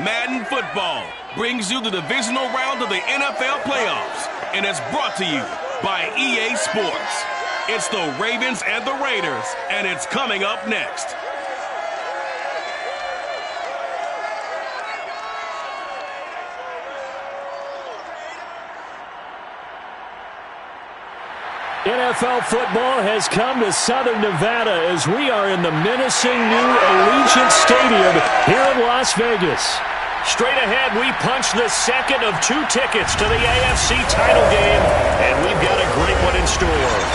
Madden Football brings you the divisional round of the NFL playoffs, and it's brought to you by EA Sports. It's the Ravens and the Raiders, and it's coming up next. NFL football has come to Southern Nevada as we are in the menacing new Allegiant Stadium here in Las Vegas. Straight ahead, we punch the second of 2 tickets to the AFC title game, and we've got a great one in store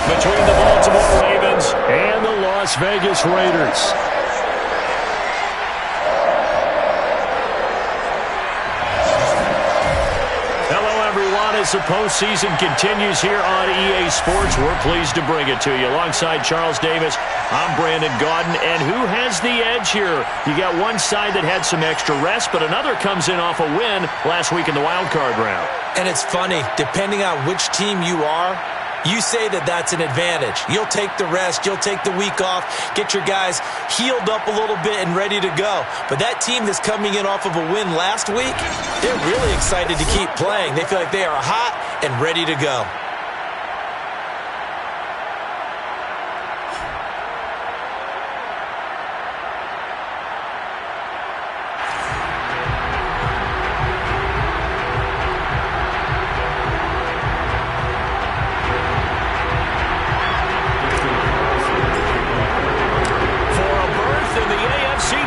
between the Baltimore Ravens and the Las Vegas Raiders. As the postseason continues here on EA Sports, we're pleased to bring it to you. Alongside Charles Davis, I'm Brandon Gaudin. And who has the edge here? You got one side that had some extra rest, but another comes in off a win last week in the wild card round. And it's funny, depending on which team you are, you say that that's an advantage. You'll take the rest. You'll take the week off. Get your guys healed up a little bit and ready to go. But that team that's coming in off of a win last week, they're really excited to keep playing. They feel like they are hot and ready to go.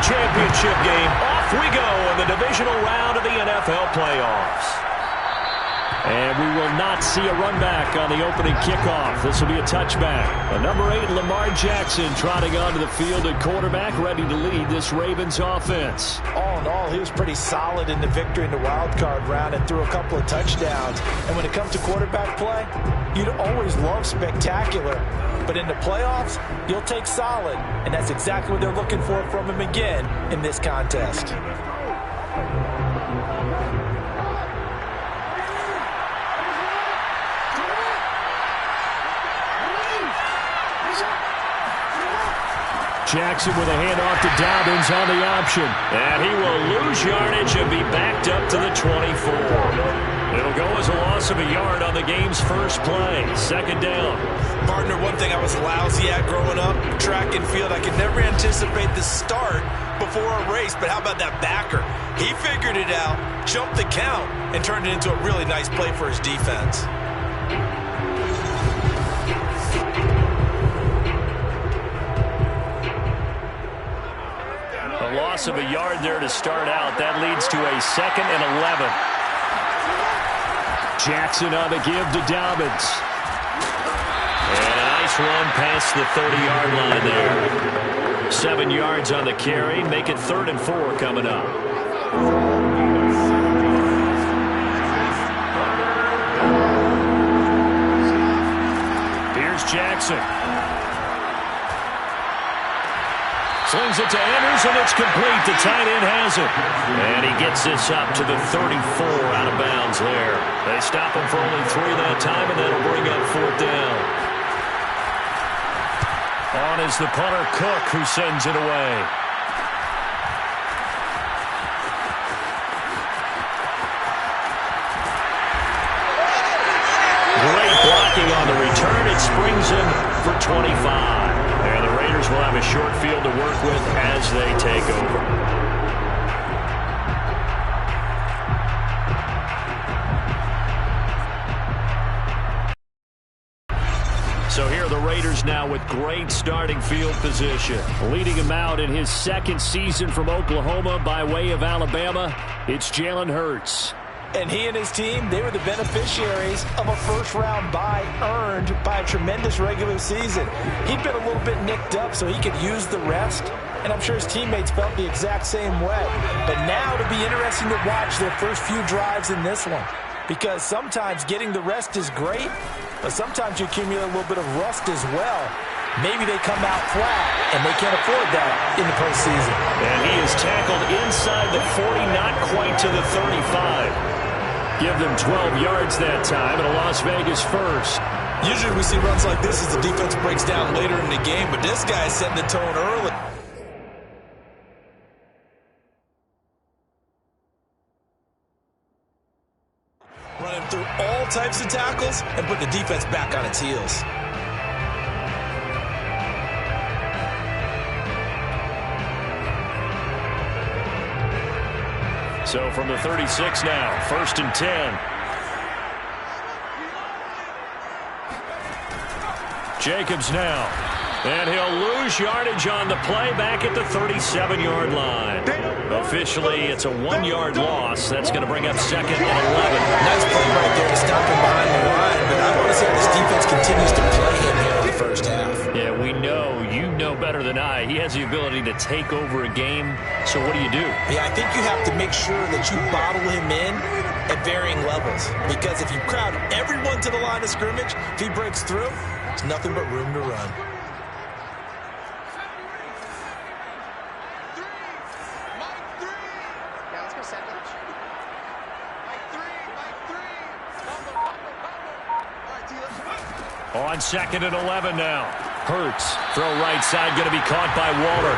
Championship game. Off we go in the divisional round of the NFL playoffs. And we will not see a run back on the opening kickoff. This will be a touchback. The number 8, Lamar Jackson, trotting onto the field at quarterback, ready to lead this Ravens offense. All in all, he was pretty solid in the victory in the wild card round and threw a couple of touchdowns. And when it comes to quarterback play, you'd always love spectacular. But in the playoffs, you'll take solid. And that's exactly what they're looking for from him again in this contest. Jackson with a handoff to Dobbins on the option. And he will lose yardage and be backed up to the 24. It'll go as a loss of a yard on the game's first play. Second down. Partner, one thing I was lousy at growing up, track and field, I could never anticipate the start before a race. But how about that backer? He figured it out, jumped the count, and turned it into a really nice play for his defense. A loss of a yard there to start out. That leads to a 2nd and 11. Jackson on the give to Dobbins. And a nice run past the 30-yard line there. 7 yards on the carry. Make it 3rd and 4 coming up. Here's Jackson. Slings it to Andrews, and it's complete. The tight end has it. And he gets this up to the 34 out of bounds there. They stop him for only 3 that time, and that'll bring up 4th down. On is the punter, Cook, who sends it away. Great blocking on the return. It springs him for 25. And the Raiders will have a short field to work with as they take over. So here are the Raiders now with great starting field position. Leading him out in his 2nd season from Oklahoma by way of Alabama, it's Jalen Hurts. And he and his team, they were the beneficiaries of a first-round bye earned by a tremendous regular season. He'd been a little bit nicked up so he could use the rest, and I'm sure his teammates felt the exact same way. But now it'll be interesting to watch their first few drives in this one, because sometimes getting the rest is great, but sometimes you accumulate a little bit of rust as well. Maybe they come out flat, and they can't afford that in the postseason. And he is tackled inside the 40, not quite to the 35. Give them 12 yards that time, and a Las Vegas first. Usually we see runs like this as the defense breaks down later in the game, but this guy is setting the tone early. all types of tackles and put the defense back on its heels. So from the 36 now, 1st and 10. Jacobs now. And he'll lose yardage on the play back at the 37-yard line. Officially, it's a 1-yard loss. That's going to bring up 2nd and 11. Nice play right there to stop him behind the line. But I want to see how this defense continues to play him here in the first half. Yeah, we know. You know better than I. He has the ability to take over a game. So what do you do? Yeah, I think you have to make sure that you bottle him in at varying levels. Because if you crowd everyone to the line of scrimmage, if he breaks through, there's nothing but room to run. On 2nd and 11 now. Hurts. Throw right side, going to be caught by Waller.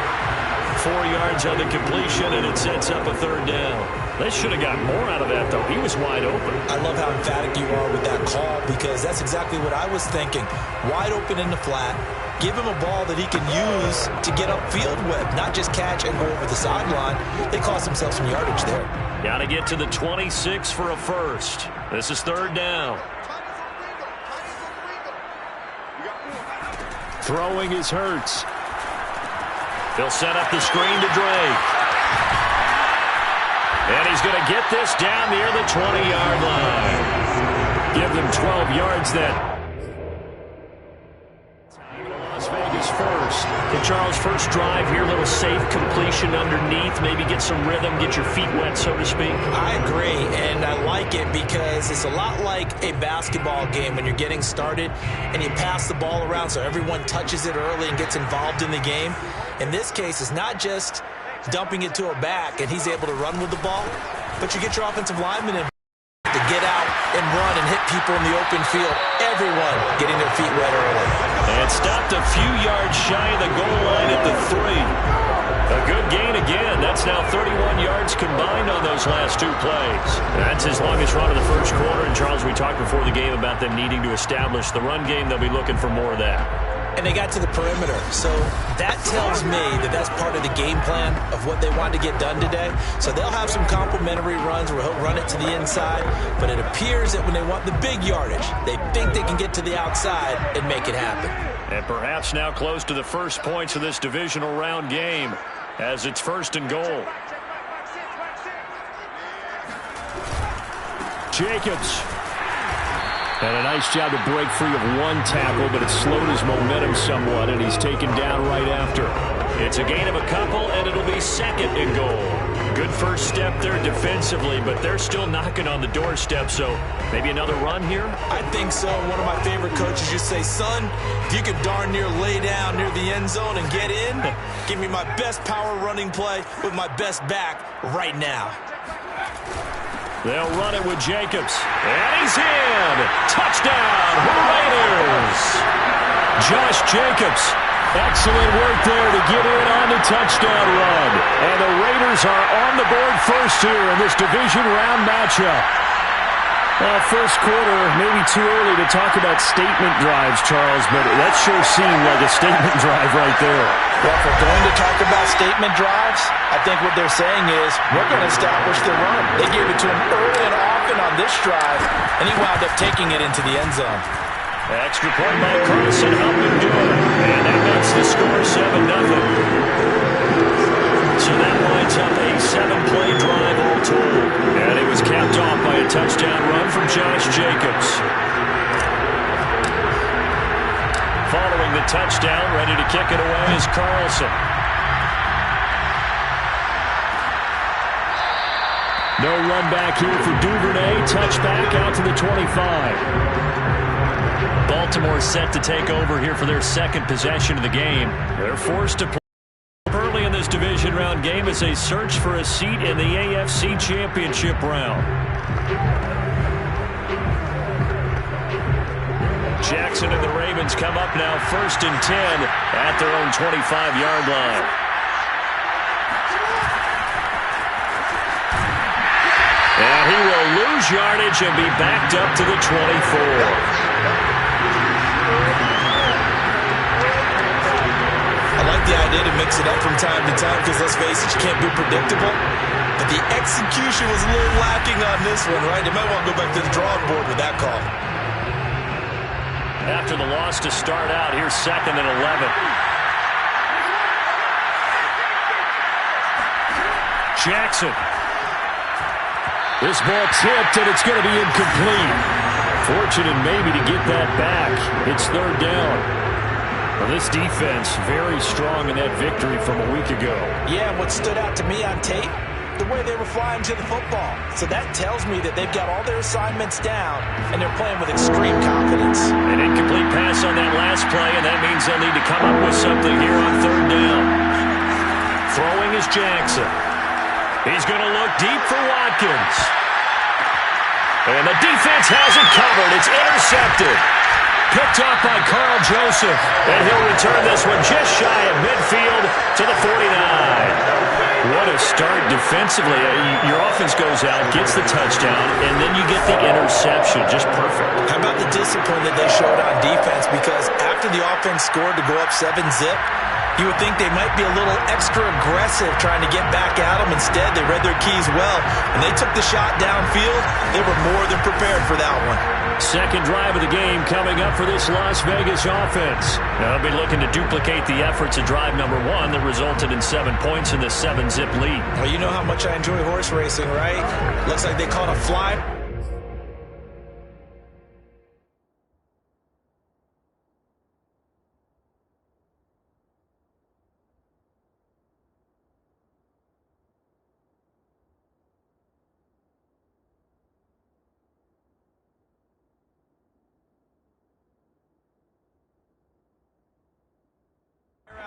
4 yards on the completion, and it sets up a 3rd down. They should have got more out of that, though. He was wide open. I love how emphatic you are with that call, because that's exactly what I was thinking. Wide open in the flat. Give him a ball that he can use to get upfield with, not just catch and go over the sideline. They cost themselves some yardage there. Got to get to the 26 for a first. This is 3rd down. Throwing is Hurts. They'll set up the screen to Drake. And he's going to get this down near the 20-yard line. Give them 12 yards then. Las Vegas first. And Charles, first drive here, little safe completion underneath. Maybe get some rhythm, get your feet wet, so to speak. I agree, and I like it because it's a lot like a basketball game when you're getting started and you pass the ball around so everyone touches it early and gets involved in the game. In this case, it's not just dumping it to a back and he's able to run with the ball, but you get your offensive lineman in to get out and run and hit people in the open field. Everyone getting their feet wet early. And stopped a few yards shy of the goal line at the 3. A good gain again. That's now 31 yards combined on those last 2 plays. That's his longest run of the first quarter. And, Charles, we talked before the game about them needing to establish the run game. They'll be looking for more of that. And they got to the perimeter. So that tells me that that's part of the game plan of what they want to get done today. So they'll have some complementary runs where he'll run it to the inside. But it appears that when they want the big yardage, they think they can get to the outside and make it happen. And perhaps now close to the first points of this divisional round game as it's 1st and goal. Jacobs. And a nice job to break free of 1 tackle, but it slowed his momentum somewhat, and he's taken down right after. It's a gain of a couple, and it'll be 2nd and goal. Good first step there defensively, but they're still knocking on the doorstep, so maybe another run here? I think so. One of my favorite coaches used to say, son, if you could darn near lay down near the end zone and get in, give me my best power running play with my best back right now. They'll run it with Jacobs. And he's in! Touchdown, Raiders! Josh Jacobs. Excellent work there to get in on the touchdown run. And the Raiders are on the board first here in this division round matchup. First quarter, maybe too early to talk about statement drives, Charles, but that sure seemed like a statement drive right there. Well, if we're going to talk about statement drives, I think what they're saying is we're going to establish the run. They gave it to him early and often on this drive, and he wound up taking it into the end zone. Extra point by Carlson helped him do it. And that makes the score 7-0. So that winds up a 7-play drive all told. And it was capped off by a touchdown run from Josh Jacobs. Following the touchdown, ready to kick it away is Carlson. No run back here for Duvernay. Touchback out to the 25. Baltimore set to take over here for their 2nd possession of the game. They're forced to play early in this division round game as they search for a seat in the AFC Championship round. Jackson and the Ravens come up now 1st and 10 at their own 25-yard line. And he he will lose yardage and be backed up to the 24. I like the idea to mix it up from time to time because, let's face it, you can't be predictable. But the execution was a little lacking on this one, right? They might want to go back to the drawing board with that call. After the loss to start out, here's 2nd and 11. Jackson. This ball tipped, and it's going to be incomplete. Fortunate maybe to get that back. It's 3rd down. Well, this defense very strong in that victory from a week ago. Yeah, what stood out to me on tape, the way they were flying to the football. So that tells me that they've got all their assignments down, and they're playing with extreme confidence. An incomplete pass on that last play, and that means they'll need to come up with something here on 3rd down. Throwing is Jackson. He's going to look deep for Watkins. And the defense has it covered. It's intercepted. Picked off by Carl Joseph. And he'll return this one just shy of midfield to the 49. What a start defensively. Your offense goes out, gets the touchdown, and then you get the interception. Just perfect. How about the discipline that they showed on defense? Because after the offense scored to go up 7-zip, you would think they might be a little extra aggressive trying to get back at them. Instead, they read their keys well. When they took the shot downfield, they were more than prepared for that one. Second drive of the game coming up for this Las Vegas offense. Now they'll be looking to duplicate the efforts of drive number 1 that resulted in 7 points in this 7-zip lead. Well, you know how much I enjoy horse racing, right? Looks like they caught a fly.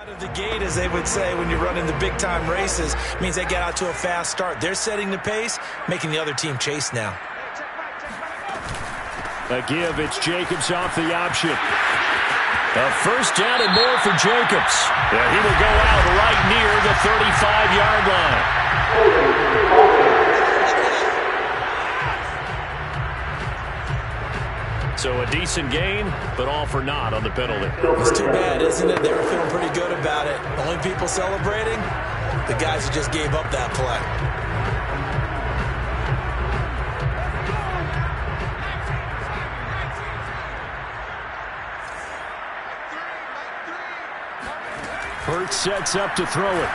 Out of the gate, as they would say when you're running the big-time races, means they get out to a fast start. They're setting the pace, making the other team chase now. A give, it's Jacobs off the option. A 1st down and more for Jacobs. Yeah, he will go out right near the 35-yard line. So a decent gain, but all for naught on the penalty. It's too bad, isn't it? They were feeling pretty good about it. Only people celebrating, the guys who just gave up that play. Hurts sets up to throw it.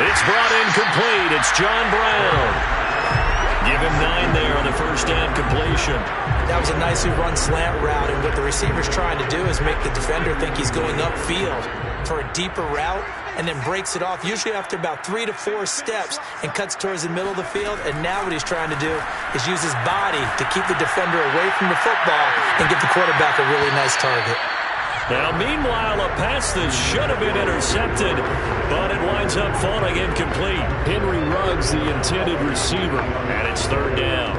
It's brought in complete. It's John Brown. Give him 9 there on the 1st down completion. That was a nicely run slant route, and what the receiver's trying to do is make the defender think he's going upfield for a deeper route and then breaks it off, usually after about 3 to 4 steps, and cuts towards the middle of the field. And now what he's trying to do is use his body to keep the defender away from the football and give the quarterback a really nice target. Now, meanwhile, a pass that should have been intercepted, but it winds up falling incomplete. Henry Ruggs, the intended receiver, and it's 3rd down.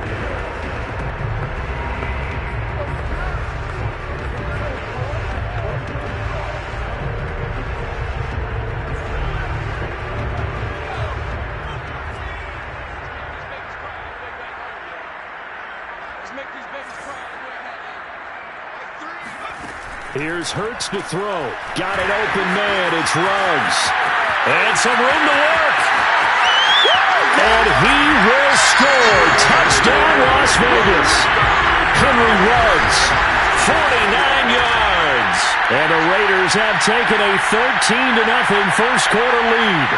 Here's Hurts to throw. Got an open man. It's Ruggs. And some room to work. And he will score. Touchdown, Las Vegas. Henry Ruggs, 49 yards. And the Raiders have taken a 13-0 first quarter lead.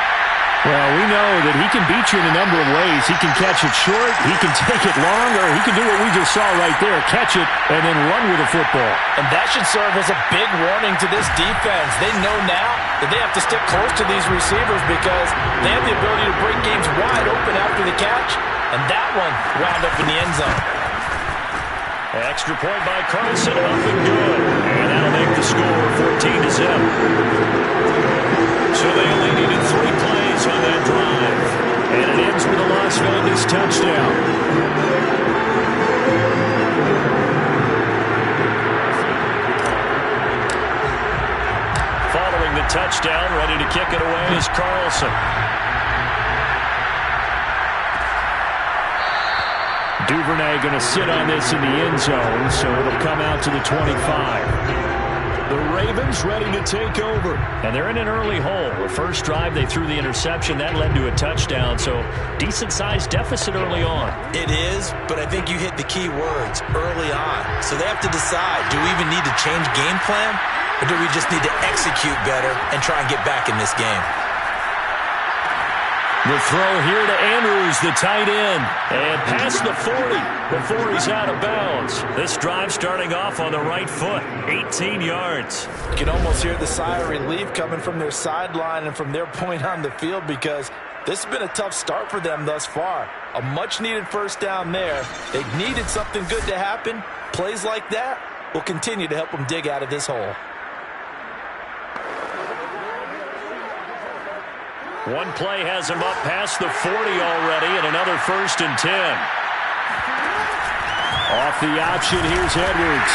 Well, we know that he can beat you in a number of ways. He can catch it short, he can take it long, or he can do what we just saw right there, catch it and then run with the football. And that should serve as a big warning to this defense. They know now that they have to stick close to these receivers because they have the ability to break games wide open after the catch, and that one wound up in the end zone. Extra point by Carlson, up and good. And that'll make the score 14-0. So they only needed 3 plays on that drive. And it ends with a Las Vegas touchdown. Following the touchdown, ready to kick it away is Carlson. Duvernay going to sit on this in the end zone, so it'll come out to the 25. The Ravens ready to take over. And they're in an early hole. The first drive, they threw the interception. That led to a touchdown, so decent-sized deficit early on. It is, but I think you hit the key words early on. So they have to decide, do we even need to change game plan, or do we just need to execute better and try and get back in this game? The throw here to Andrews, the tight end. And past the 40 before he's out of bounds. This drive starting off on the right foot. 18 yards. You can almost hear the sigh of relief coming from their sideline and from their point on the field, because this has been a tough start for them thus far. A much-needed first down there. They needed something good to happen. Plays like that will continue to help them dig out of this hole. One play has him up past the 40 already, and another 1st and 10. Off the option, here's Edwards.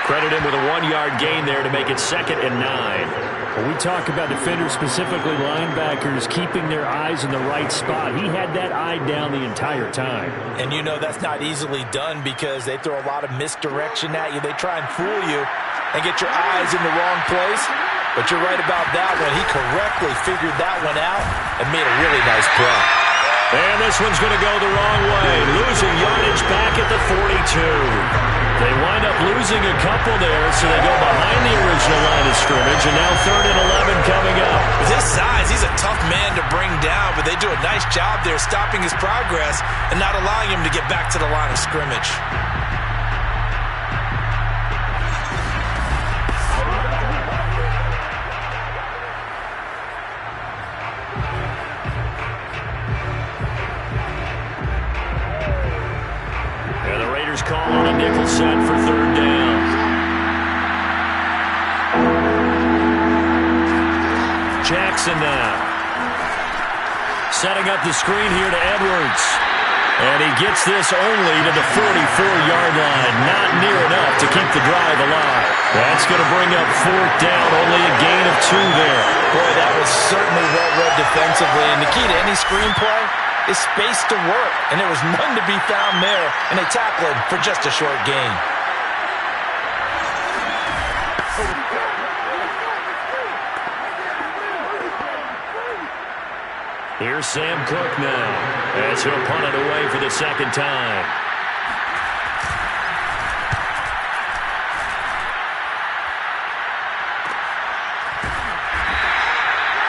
Credit him with a 1-yard gain there to make it 2nd and 9. When we talk about defenders, specifically linebackers, keeping their eyes in the right spot, he had that eye down the entire time. And you know that's not easily done because they throw a lot of misdirection at you. They try and fool you and get your eyes in the wrong place. But you're right about that one. He correctly figured that one out and made a really nice play. And this one's going to go the wrong way. Losing yardage back at the 42. They wind up losing a couple there, so they go behind the original line of scrimmage, and now 3rd and 11 coming up. With his size, he's a tough man to bring down, but they do a nice job there stopping his progress and not allowing him to get back to the line of scrimmage. Call on a nickel set for 3rd down. Jackson now. Setting up the screen here to Edwards. And he gets this only to the 44-yard line. Not near enough to keep the drive alive. That's going to bring up 4th down. Only a gain of 2 there. Boy, that was certainly well-read defensively. And the key to any screenplay is space to work, and there was none to be found there, and they tackle him for just a short gain. Here's Sam Cook now, as he'll punt it away for the 2nd time.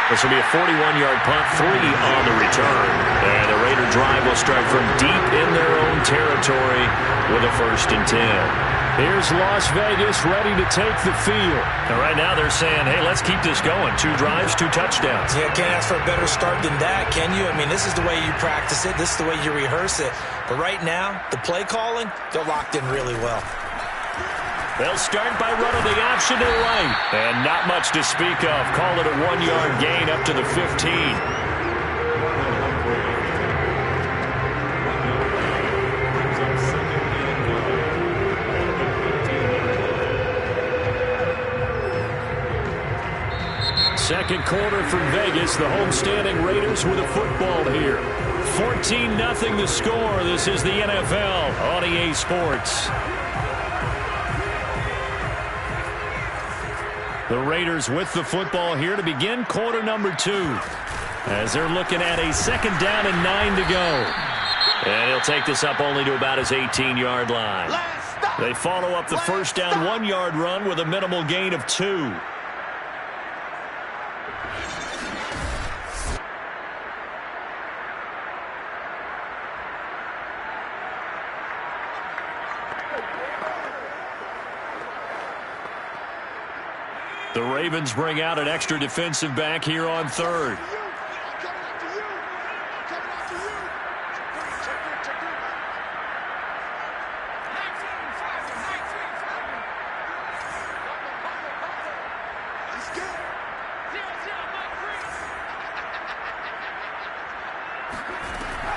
This will be a 41-yard punt, 3 on the return. And the Raider drive will start from deep in their own territory with a 1st and 10. Here's Las Vegas ready to take the field. And right now they're saying, hey, let's keep this going. 2 drives, 2 touchdowns. Yeah, can't ask for a better start than that, can you? I mean, this is the way you practice it. This is the way you rehearse it. But right now, the play calling, they're locked in really well. They'll start by running the option to the right. And not much to speak of. Call it a 1-yard gain up to the 15. Second quarter from Vegas. The homestanding Raiders with a football here. 14-0 the score. This is the NFL on EA Sports. The Raiders with the football here to begin quarter number 2. As they're looking at a 2nd down and 9 to go. And he'll take this up only to about his 18-yard line. They follow up the first down 1-yard run with a minimal gain of 2. The Ravens bring out an extra defensive back here on 3rd.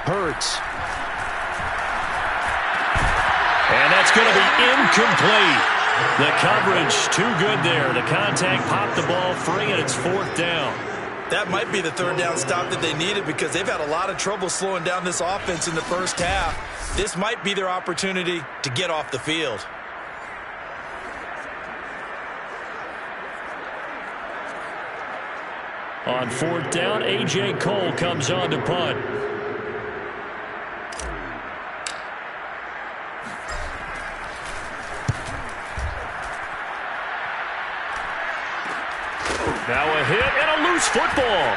Hurts. And that's going to be incomplete. The coverage too good there. The contact popped the ball free, and it's 4th down. That might be the third down stop that they needed because they've had a lot of trouble slowing down this offense in the first half. This might be their opportunity to get off the field. On fourth down, A.J. Cole comes on to punt. Now a hit and a loose football.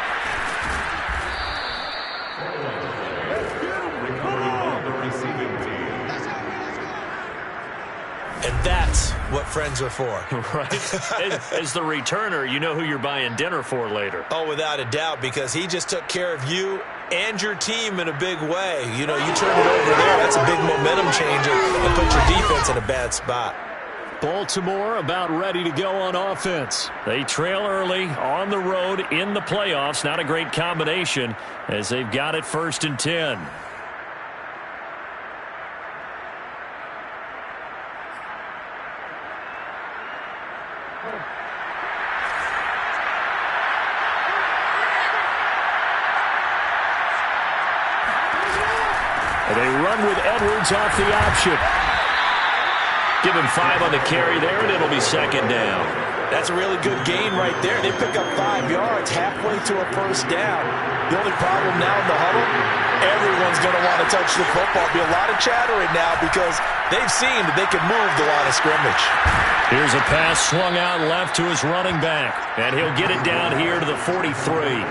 And that's what friends are for. Right. As the returner, you know who you're buying dinner for later. Oh, without a doubt, because he just took care of you and your team in a big way. You know, you turn it over there, that's a big momentum changer and put your defense in a bad spot. Baltimore about ready to go on offense. They trail early on the road in the playoffs. Not a great combination as they've got it 1st and 10. And they run with Edwards off the option. Give him 5 on the carry there, and it'll be 2nd down. That's a really good gain right there. They pick up 5 yards halfway to a 1st down. The only problem now in the huddle, everyone's going to want to touch the football. There'll be a lot of chattering now because they've seen that they can move the line of scrimmage. Here's a pass swung out left to his running back, and he'll get it down here to the 43.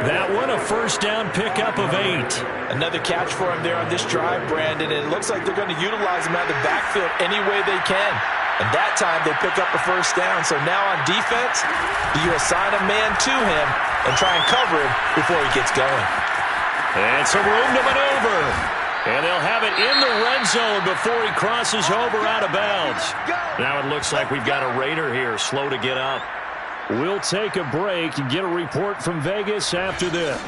That one a 1st down pickup of 8. Another catch for him there on this drive, Brandon, and it looks like they're going to utilize him out of the backfield any way they can. And that time they pick up a 1st down. So now on defense, you assign a man to him and try and cover him before he gets going. And some room to maneuver. And they'll have it in the red zone before he crosses over out of bounds. Now it looks like we've got a Raider here, slow to get up. We'll take a break and get a report from Vegas after this.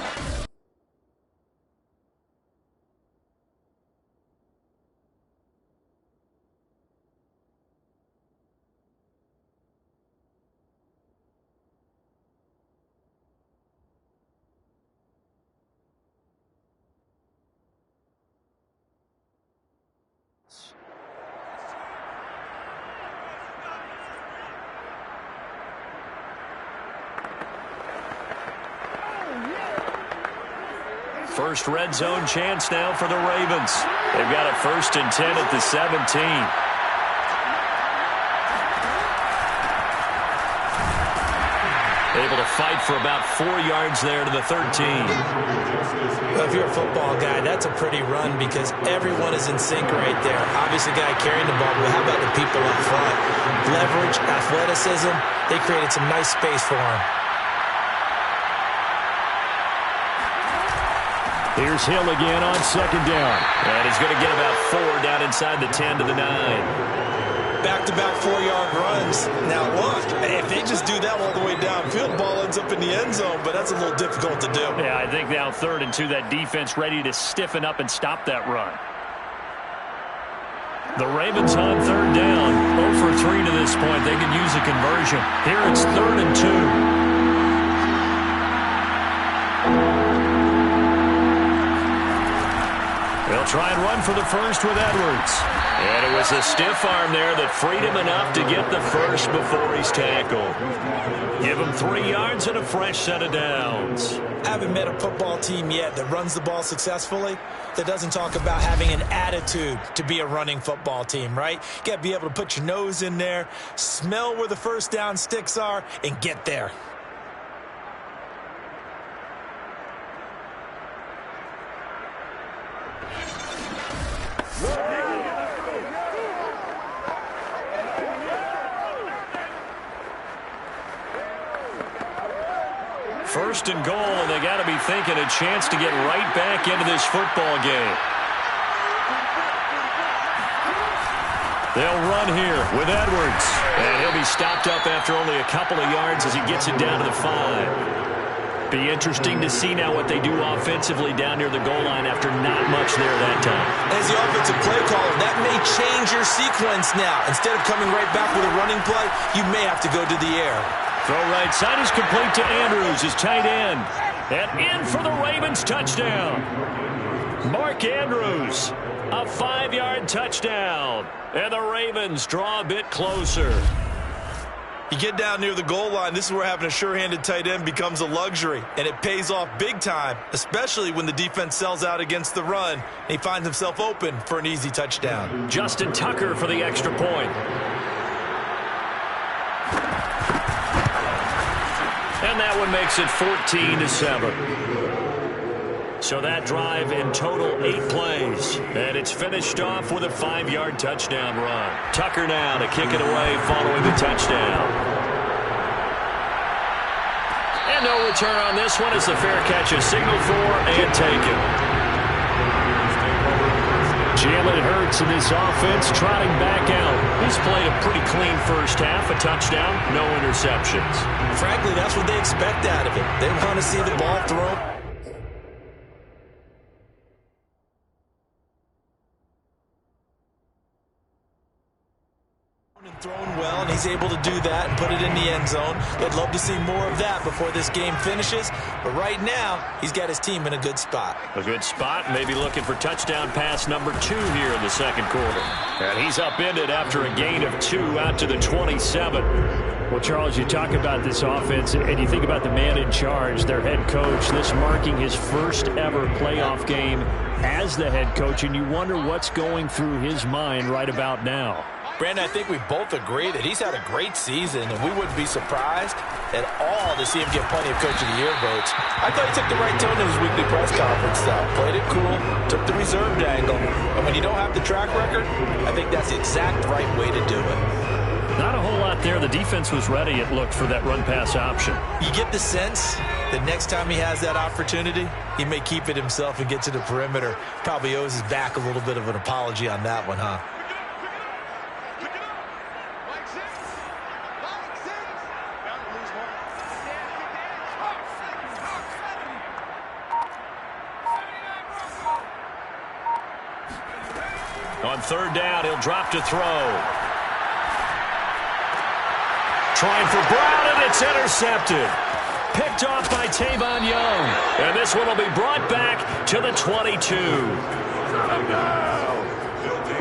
First red zone chance now for the Ravens. They've got a 1st and 10 at the 17. Able to fight for about 4 yards there to the 13. Well, if you're a football guy, that's a pretty run because everyone is in sync right there. Obviously, the guy carrying the ball, but how about the people up front? Leverage, athleticism, they created some nice space for him. Here's Hill again on 2nd down. And he's going to get about 4 down inside the 10 to the 9. Back-to-back 4-yard runs. Now, look, if they just do that all the way downfield, ball ends up in the end zone, but that's a little difficult to do. Yeah, I think now 3rd and 2, that defense ready to stiffen up and stop that run. The Ravens on 3rd down. 0 for 3 to this point. They could use a conversion. Here it's 3rd and 2. They'll try and run for the 1st with Edwards. And it was a stiff arm there that freed him enough to get the 1st before he's tackled. Give him 3 yards and a fresh set of downs. I haven't met a football team yet that runs the ball successfully that doesn't talk about having an attitude to be a running football team, right? You got to be able to put your nose in there, smell where the 1st down sticks are, and get there. First and goal, and they got to be thinking a chance to get right back into this football game. They'll run here with Edwards, and he'll be stopped up after only a couple of yards as he gets it down to the 5. Be interesting to see now what they do offensively down near the goal line after not much there that time. As the offensive play caller, that may change your sequence now. Instead of coming right back with a running play, you may have to go to the air. Throw right side is complete to Andrews, his tight end. And in for the Ravens touchdown. Mark Andrews, a 5-yard touchdown. And the Ravens draw a bit closer. You get down near the goal line, this is where having a sure-handed tight end becomes a luxury, and it pays off big time, especially when the defense sells out against the run, and he finds himself open for an easy touchdown. Justin Tucker for the extra point. And that one makes it 14-7. So that drive in total 8 plays. And it's finished off with a 5-yard touchdown run. Tucker now to kick it away following the touchdown. And no return on this one as the fair catch is signaled for and taken. Jalen Hurts in this offense trotting back out. He's played a pretty clean first half, a touchdown, no interceptions. Frankly, that's what they expect out of him. They want to see the ball thrown. Thrown well, and he's able to do that and put it in the end zone. They'd love to see more of that before this game finishes, but right now he's got his team in a good spot. A good spot, maybe looking for touchdown pass number 2 here in the second quarter. And he's upended after a gain of 2 out to the 27. Well, Charles, you talk about this offense, and you think about the man in charge, their head coach, this marking his first ever playoff game as the head coach, and you wonder what's going through his mind right about now. Brandon, I think we both agree that he's had a great season, and we wouldn't be surprised at all to see him get plenty of Coach of the Year votes. I thought he took the right tone in his weekly press conference, though. Played it cool, took the reserved angle, and when you don't have the track record, I think that's the exact right way to do it. Not a whole lot there. The defense was ready, it looked, for that run-pass option. You get the sense that next time he has that opportunity, he may keep it himself and get to the perimeter. Probably owes his back a little bit of an apology on that one, huh? On third down, he'll drop to throw. Trying for Brown, and it's intercepted. Picked off by Tavon Young. And this one will be brought back to the 22.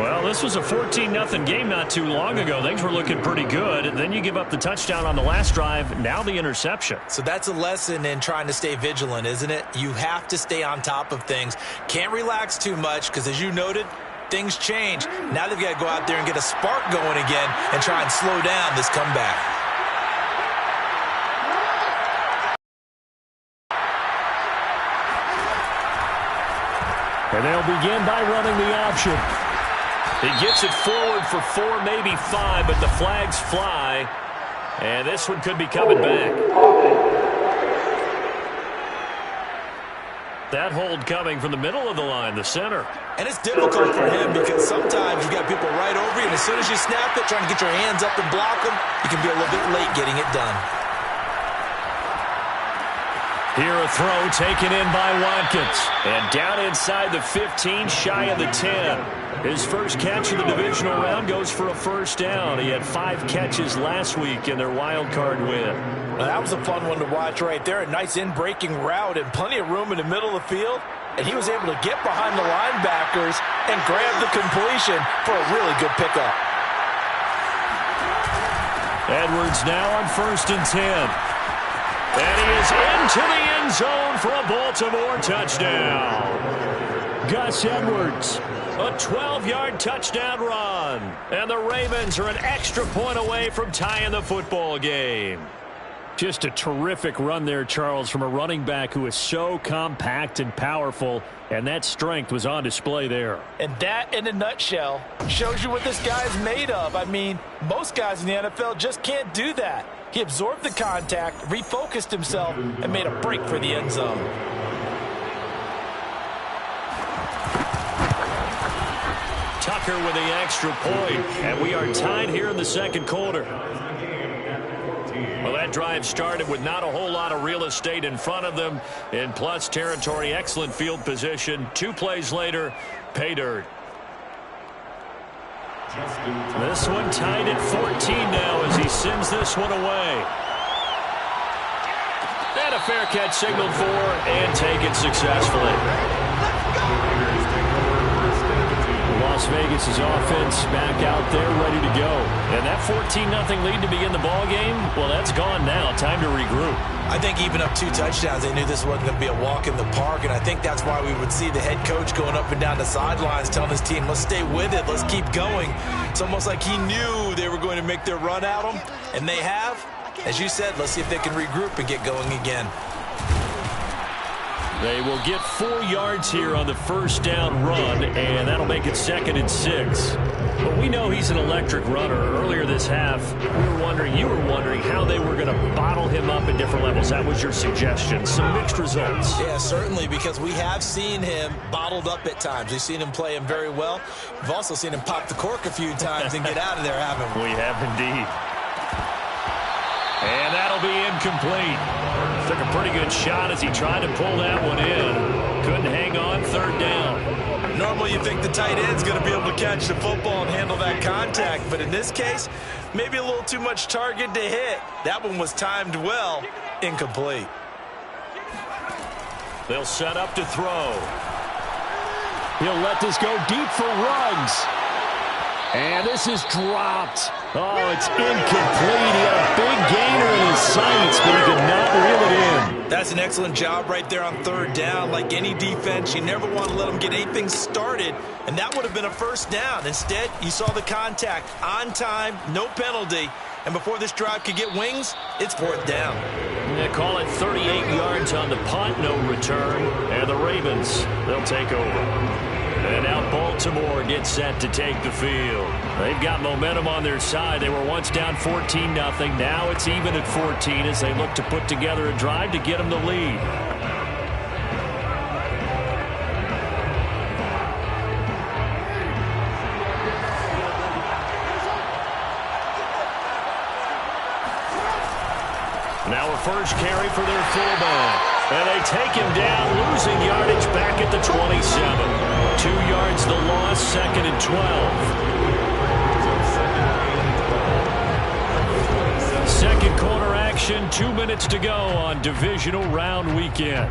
Well, this was a 14-0 game not too long ago. Things were looking pretty good. And then you give up the touchdown on the last drive. Now the interception. So that's a lesson in trying to stay vigilant, isn't it? You have to stay on top of things. Can't relax too much because, as you noted, things change. Now they've got to go out there and get a spark going again and try and slow down this comeback. And they'll begin by running the option. He gets it forward for 4, maybe 5, but the flags fly. And this one could be coming back. That hold coming from the middle of the line, the center. And it's difficult for him because sometimes you've got people right over you, and as soon as you snap it, trying to get your hands up and block them, you can be a little bit late getting it done. Here a throw taken in by Watkins. And down inside the 15, shy of the 10. His first catch of the divisional round goes for a first down. He had 5 catches last week in their wild card win. Well, that was a fun one to watch right there. A nice in-breaking route and plenty of room in the middle of the field. And he was able to get behind the linebackers and grab the completion for a really good pickup. Edwards now on 1st and 10. And he is into the end zone for a Baltimore touchdown. Gus Edwards, a 12-yard touchdown run. And the Ravens are an extra point away from tying the football game. Just a terrific run there, Charles, from a running back who is so compact and powerful, and that strength was on display there. And that, in a nutshell, shows you what this guy's made of. I mean, most guys in the NFL just can't do that. He absorbed the contact, refocused himself, and made a break for the end zone. Tucker with the extra point, and we are tied here in the second quarter. Well, that drive started with not a whole lot of real estate in front of them. In plus territory, excellent field position. 2 plays later, pay dirt. This one tied at 14 now as he sends this one away. And a fair catch signaled for and taken successfully. Las Vegas' offense back out there ready to go. And that 14-0 lead to begin the ball game, well, that's gone now. Time to regroup. I think even up 2 touchdowns, they knew this wasn't going to be a walk in the park, and I think that's why we would see the head coach going up and down the sidelines telling his team, let's stay with it, let's keep going. It's almost like he knew they were going to make their run at him, and they have. As you said, let's see if they can regroup and get going again. They will get 4 yards here on the first down run, and that'll make it 2nd and 6. But we know he's an electric runner. Earlier this half, you were wondering how they were going to bottle him up at different levels. That was your suggestion. Some mixed results. Yeah, certainly, because we have seen him bottled up at times. We've seen him play him very well. We've also seen him pop the cork a few times and get out of there, haven't we? We have indeed. And that'll be incomplete. Took a pretty good shot as he tried to pull that one in. Couldn't hang on, 3rd down. Normally you think the tight end's going to be able to catch the football and handle that contact, but in this case, maybe a little too much target to hit. That one was timed well, incomplete. They'll set up to throw. He'll let this go deep for Ruggs. And this is dropped. Oh, it's incomplete. He had a big gainer in his sights, but he could not reel it in. That's an excellent job right there on 3rd down. Like any defense, you never want to let them get anything started, and that would have been a 1st down. Instead, you saw the contact on time, no penalty, and before this drive could get wings, it's 4th down. They call it 38 yards on the punt, no return, and the Ravens, they'll take over. And now Baltimore gets set to take the field. They've got momentum on their side. They were once down 14-0. Now it's even at 14 as they look to put together a drive to get them the lead. Now a first carry for their fullback. And they take him down, losing yardage back at the 27. 2 yards the loss, 2nd and 12. Second quarter action, 2 minutes to go on divisional round weekend.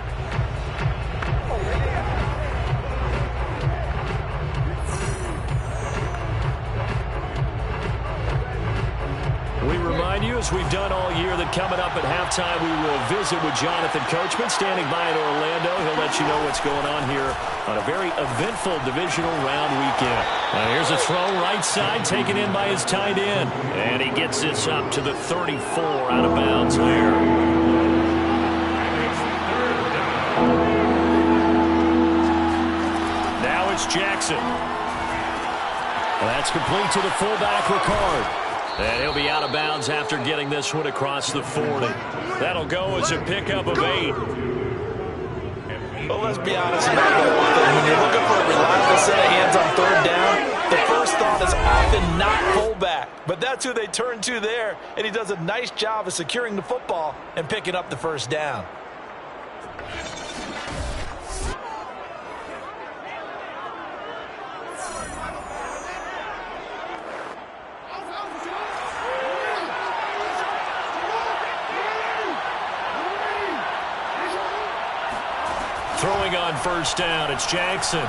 We remind you, as we've done all year, that coming up at halftime, we will visit with Jonathan Coachman, standing by in Orlando. He'll let you know what's going on here on a very eventful divisional round weekend. Now here's a throw right side, taken in by his tight end. And he gets this up to the 34, out of bounds there. Now it's Jackson. That's complete to the fullback, Ricard. And he'll be out of bounds after getting this one across the 40. That'll go as a pickup of 8. Well, let's be honest about that. When you're looking for a reliable set of hands on 3rd down, the first thought is often not fullback. But that's who they turn to there, and he does a nice job of securing the football and picking up the 1st down. Throwing on 1st down, it's Jackson.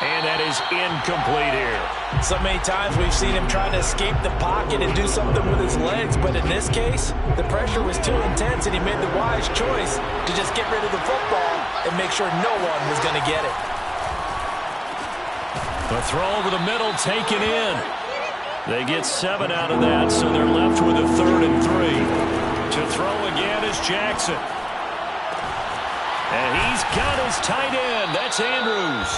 And that is incomplete here. So many times we've seen him trying to escape the pocket and do something with his legs, but in this case, the pressure was too intense and he made the wise choice to just get rid of the football and make sure no one was going to get it. The throw over the middle taken in. They get 7 out of that, so they're left with a 3rd and 3. To throw again is Jackson. And he's got his tight end. That's Andrews.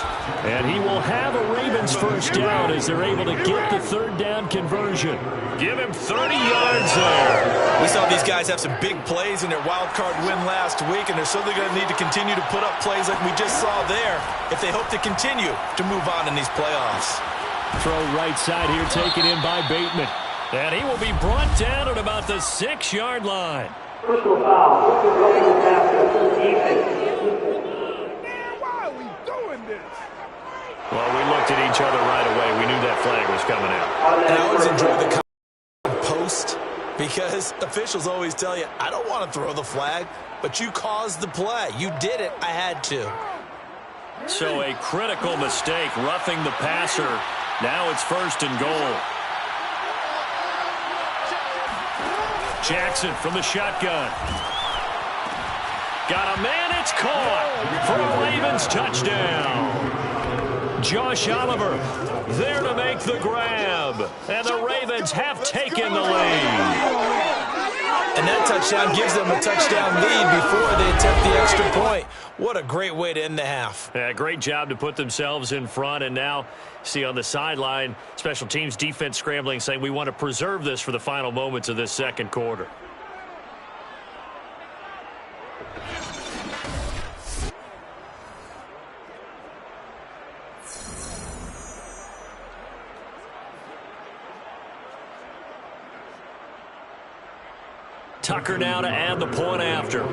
And he will have a Ravens 1st down as they're able to get the 3rd down conversion. Give him 30 yards there. We saw these guys have some big plays in their wild card win last week, and they're certainly going to need to continue to put up plays like we just saw there if they hope to continue to move on in these playoffs. Throw right side here, taken in by Bateman. And he will be brought down at about the 6-yard line. Personal foul. Why are we doing this? Well, we looked at each other right away. We knew that flag was coming out. And I always enjoy the post Because officials always tell you, I don't want to throw the flag, but you caused the play. You did it. I had to. So a critical mistake, roughing the passer. Now it's 1st and goal. Jackson from the shotgun. Got a man, it's caught for a Ravens touchdown. Josh Oliver there to make the grab. And the Ravens have taken the lead. And that touchdown gives them a touchdown lead before they attempt the extra point. What a great way to end the half. Yeah, great job to put themselves in front. And now, see on the sideline, special teams defense scrambling, saying we want to preserve this for the final moments of this second quarter. Tucker now to add the point after.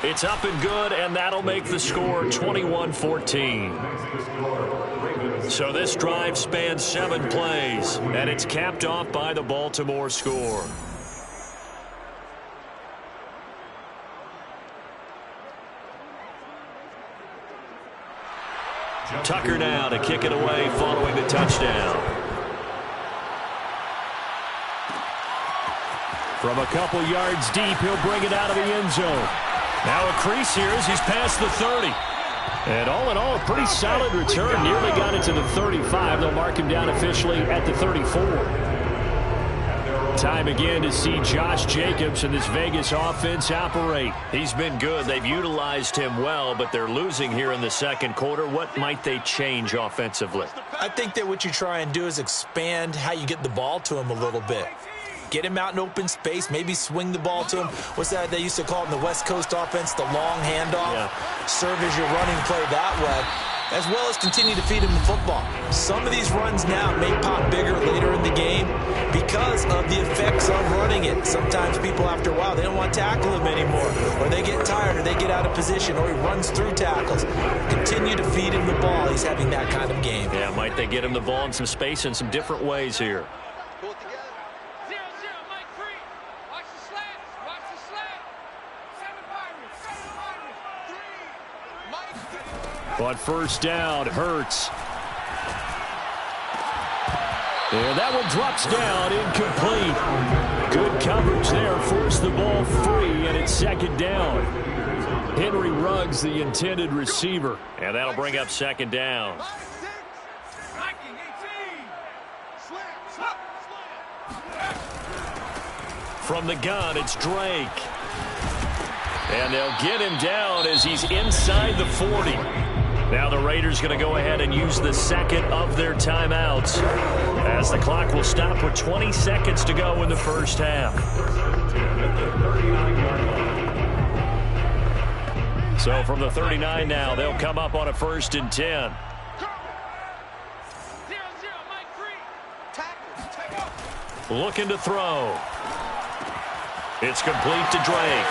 It's up and good, and that'll make the score 21-14. So this drive spans 7 plays, and it's capped off by the Baltimore score. Tucker now to kick it away following the touchdown. From a couple yards deep, he'll bring it out of the end zone. Now a crease here as he's past the 30. And all in all, a pretty solid return. Nearly got it to the 35. They'll mark him down officially at the 34. Time again to see Josh Jacobs and this Vegas offense operate. He's been good. They've utilized him well, but they're losing here in the second quarter. What might they change offensively? I think that what you try and do is expand how you get the ball to him a little bit. Get him out in open space, maybe swing the ball to him. What's that they used to call it in the West Coast offense, the long handoff? Yeah. Serve as your running play that way, as well as continue to feed him the football. Some of these runs now may pop bigger later in the game because of the effects of running it. Sometimes people, after a while, they don't want to tackle him anymore, or they get tired, or they get out of position, or he runs through tackles. Continue to feed him the ball. He's having that kind of game. Yeah, might they get him the ball in some space in some different ways here. On 1st down, Hurts. And that one drops down, incomplete. Good coverage there, forced the ball free, and it's 2nd down. Henry Ruggs, the intended receiver. And that'll bring up 2nd down. From the gun, it's Drake. And they'll get him down as he's inside the 40. Now the Raiders going to go ahead and use the second of their timeouts as the clock will stop with 20 seconds to go in the first half. So from the 39 now, they'll come up on a 1st and 10. Looking to throw. It's complete to Drake.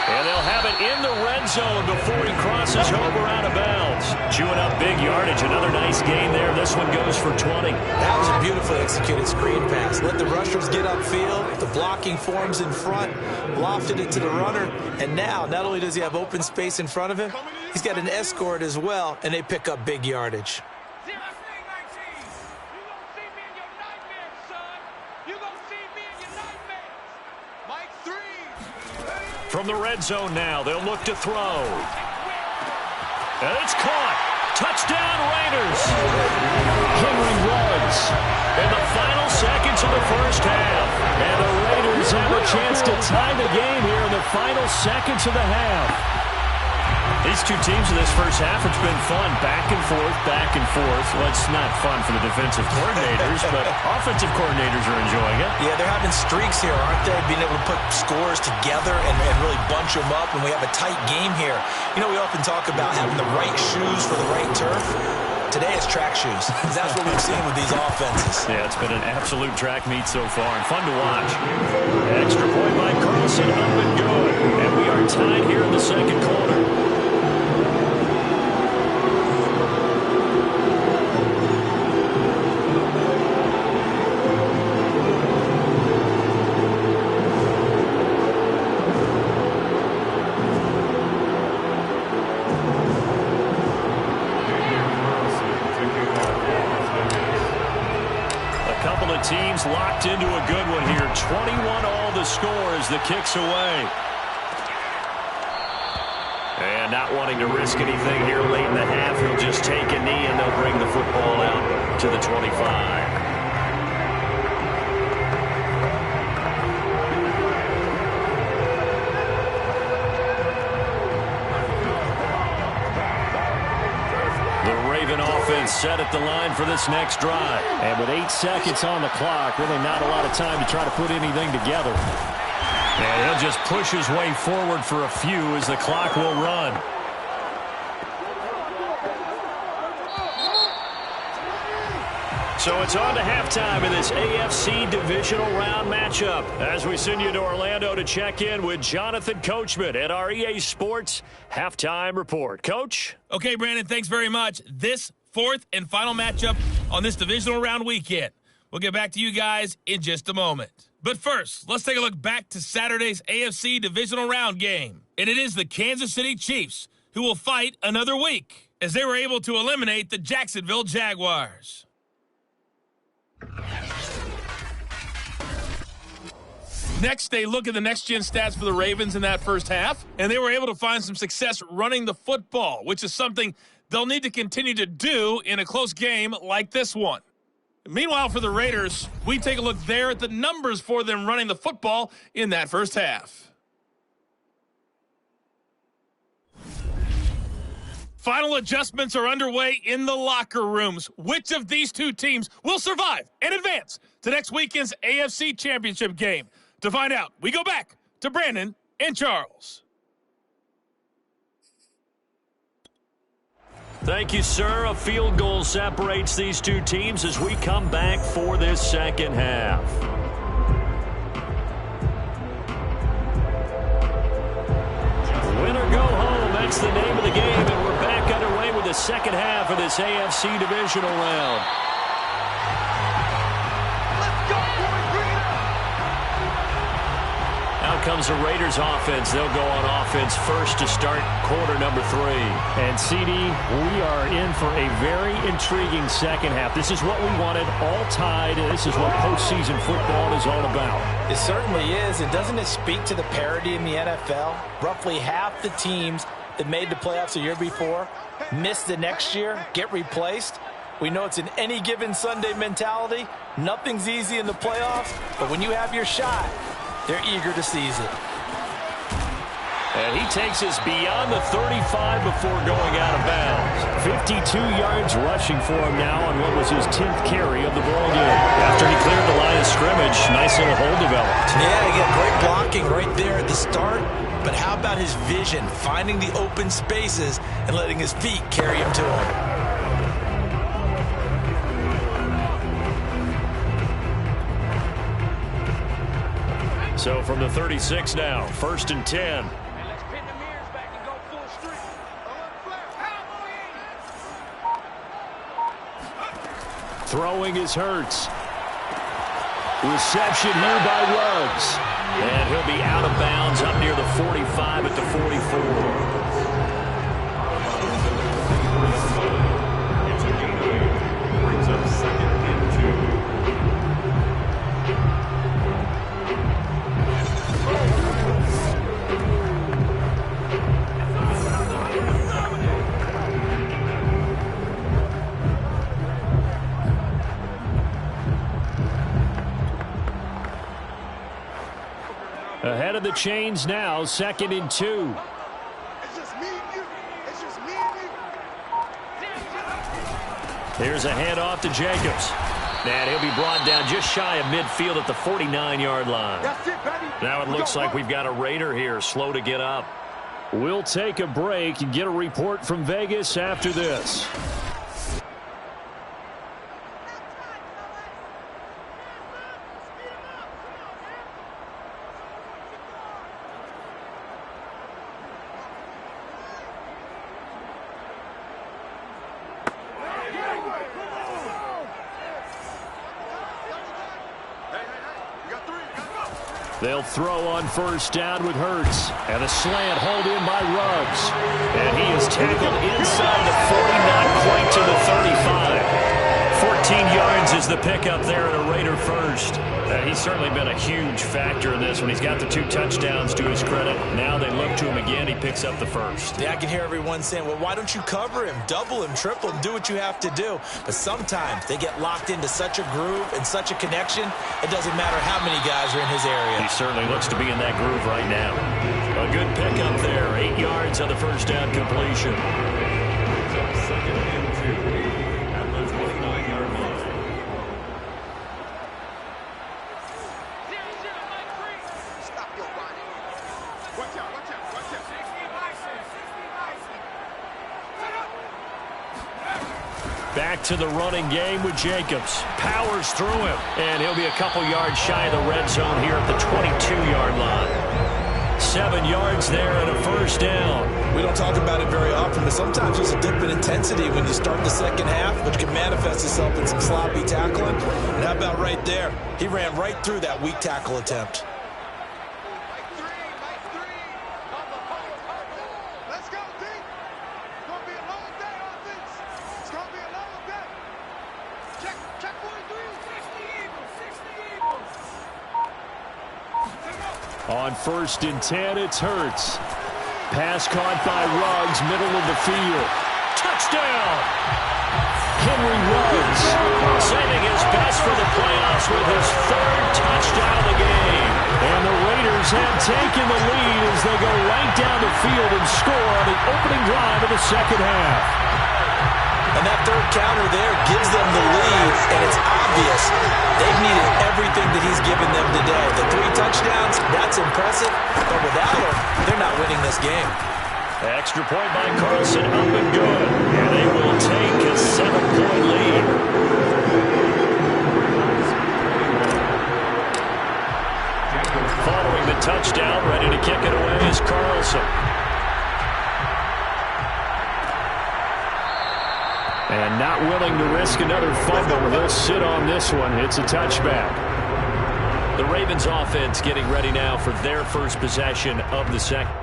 And they'll have it in the red zone before he crosses over out of bounds. Chewing up big yardage. Another nice gain there. This one goes for 20. That was a beautifully executed screen pass. Let the rushers get upfield. The blocking forms in front. Lofted it to the runner. And now, not only does he have open space in front of him, he's got an escort as well, and they pick up big yardage. From the red zone now, they'll look to throw. And it's caught. Touchdown, Raiders. Henry Ruggs in the final seconds of the first half. And the Raiders have a chance to tie the game here in the final seconds of the half. These two teams in this first half, it's been fun. Back and forth, back and forth. Well, it's not fun for the defensive coordinators, but offensive coordinators are enjoying it. Yeah, they're having streaks here, aren't they? Being able to put scores together and really bunch them up, and we have a tight game here. You know, we often talk about having the right shoes for the right turf. Today it's track shoes. That's what we've seen with these offenses. Yeah, it's been an absolute track meet so far, and fun to watch. Extra point by Carlson, up and good. And we are tied here in the second quarter. is locked into a good one here. 21 all the score as the kick's away. And not wanting to risk anything here late in the half, he'll just take a knee and they'll bring the football out to the 25. Offense set at the line for this next drive. And with 8 seconds on the clock, really not a lot of time to try to put anything together. And he'll just push his way forward for a few as the clock will run. So it's on to halftime in this AFC Divisional Round matchup as we send you to Orlando to check in with Jonathan Coachman at our EA Sports Halftime Report. Coach? Okay, Brandon, thanks very much. This fourth and final matchup on this Divisional Round weekend. We'll get back to you guys in just a moment. But first, let's take a look back to Saturday's AFC Divisional Round game. And it is the Kansas City Chiefs who will fight another week as they were able to eliminate the Jacksonville Jaguars. Next, they look at the next-gen stats for the Ravens in that first half, and they were able to find some success running the football, which is something they'll need to continue to do in a close game like this one. Meanwhile, for the Raiders, we take a look there at the numbers for them running the football in that first half. Final adjustments are underway in the locker rooms. Which of these two teams will survive and advance to next weekend's AFC Championship game? To find out, we go back to Brandon and Charles. Thank you, sir. A field goal separates these two teams as we come back for this second half. Win or go home, that's the name of the game, and we're back underway with the second half of this AFC Divisional Round. Out comes the Raiders offense. They'll go on offense first to start quarter number 3. And CD, we are in for a very intriguing second half. This is what we wanted, all tied. This is what postseason football is all about. It certainly is. And doesn't it speak to the parity in the NFL? Roughly half the teams that made the playoffs a year before miss the next year, get replaced. We know it's an any given Sunday mentality. Nothing's easy in the playoffs, but when you have your shot, they're eager to seize it. And he takes us beyond the 35 before going out of bounds. 52 yards rushing for him now on what was his 10th carry of the ball game. After he cleared the line of scrimmage, nice little hole developed. Yeah, he got great blocking right there at the start. But how about his vision, finding the open spaces and letting his feet carry him to him? So from the 36 now, 1st and 10. Throwing is Hurts. Reception here by Ruggs. And he'll be out of bounds up near the 45 at the 44. Ahead of the chains now, 2nd and 2. It's just me and you. It's just me and you. Here's a handoff to Jacobs. And he'll be brought down just shy of midfield at the 49-yard line. That's it, baby. Now it looks like we've got a Raider here, slow to get up. We'll take a break and get a report from Vegas after this. They'll throw on 1st down with Hurts. And a slant hauled in by Ruggs. And he is tackled inside the 40, not quite to the 35. yards is the pickup there at a Raider first. He's certainly been a huge factor in this one. He's got the 2 touchdowns to his credit. Now they look to him again. He picks up the first. Yeah, I can hear everyone saying, well, why don't you cover him, double him, triple him, do what you have to do. But sometimes they get locked into such a groove and such a connection, it doesn't matter how many guys are in his area. He certainly looks to be in that groove right now. A good pickup there. 8 yards on the first down completion. Second and 2 at the 29-yard line. Back to the running game with Jacobs. Powers through him. And he'll be a couple yards shy of the red zone here at the 22-yard line. 7 yards there and a first down. We don't talk about it very often, but sometimes there's a dip in intensity when you start the second half, which can manifest itself in some sloppy tackling. And how about right there? He ran right through that weak tackle attempt. On 1st and 10, it's Hurts. Pass caught by Ruggs, middle of the field. Touchdown! Henry Ruggs saving his best for the playoffs with his 3rd touchdown of the game. And the Raiders have taken the lead as they go right down the field and score on the opening drive of the second half. And that 3rd counter there gives them the lead, and it's obvious they've needed everything that he's given them today. The 3 touchdowns, that's impressive, but without him, they're not winning this game. Extra point by Carlson, up and good. And they will take a 7-point lead. Following the touchdown, ready to kick it away is Carlson. And not willing to risk another fumble. They'll sit on this one. It's a touchback. The Ravens offense getting ready now for their first possession of the second.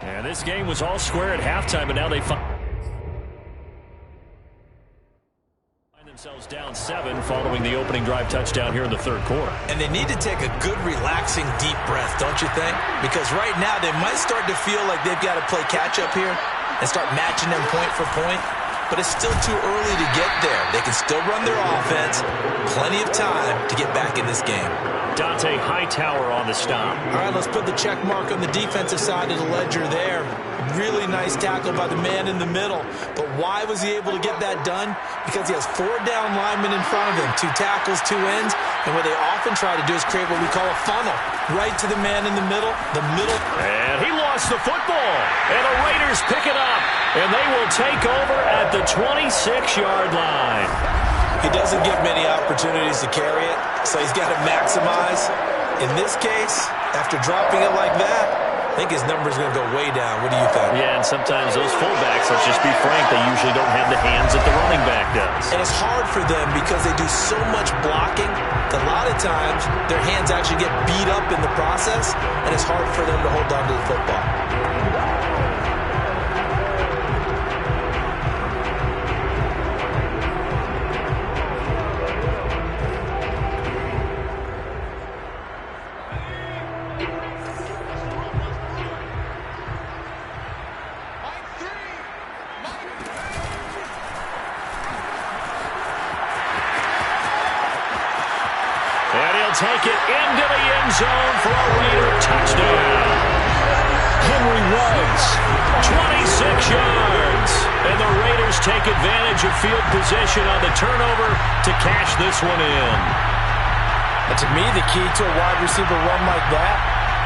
And this game was all square at halftime, but now they find themselves down 7 following the opening drive touchdown here in the 3rd quarter. And they need to take a good, relaxing, deep breath, don't you think? Because right now they might start to feel like they've got to play catch-up here and start matching them point for point. But it's still too early to get there. They can still run their offense. Plenty of time to get back in this game. Dante Hightower on the stop. All right, let's put the check mark on the defensive side of the ledger there. Really nice tackle by the man in the middle. But why was he able to get that done? Because he has 4 down linemen in front of him, 2 tackles, 2 ends. And what they often try to do is create what we call a funnel. Right to the man in the middle, And he lost the football. And the Raiders pick it up. And they will take over at the 26-yard line. He doesn't get many opportunities to carry it, so he's got to maximize. In this case, after dropping it like that, I think his number's going to go way down. What do you think? Yeah, and sometimes those fullbacks, let's just be frank, they usually don't have the hands that the running back does. And it's hard for them because they do so much blocking that a lot of times their hands actually get beat up in the process, and it's hard for them to hold on to the football. Take it into the end zone for a Raider touchdown. Henry Ruggs, 26 yards. And the Raiders take advantage of field position on the turnover to cash this one in. But to me, the key to a wide receiver run like that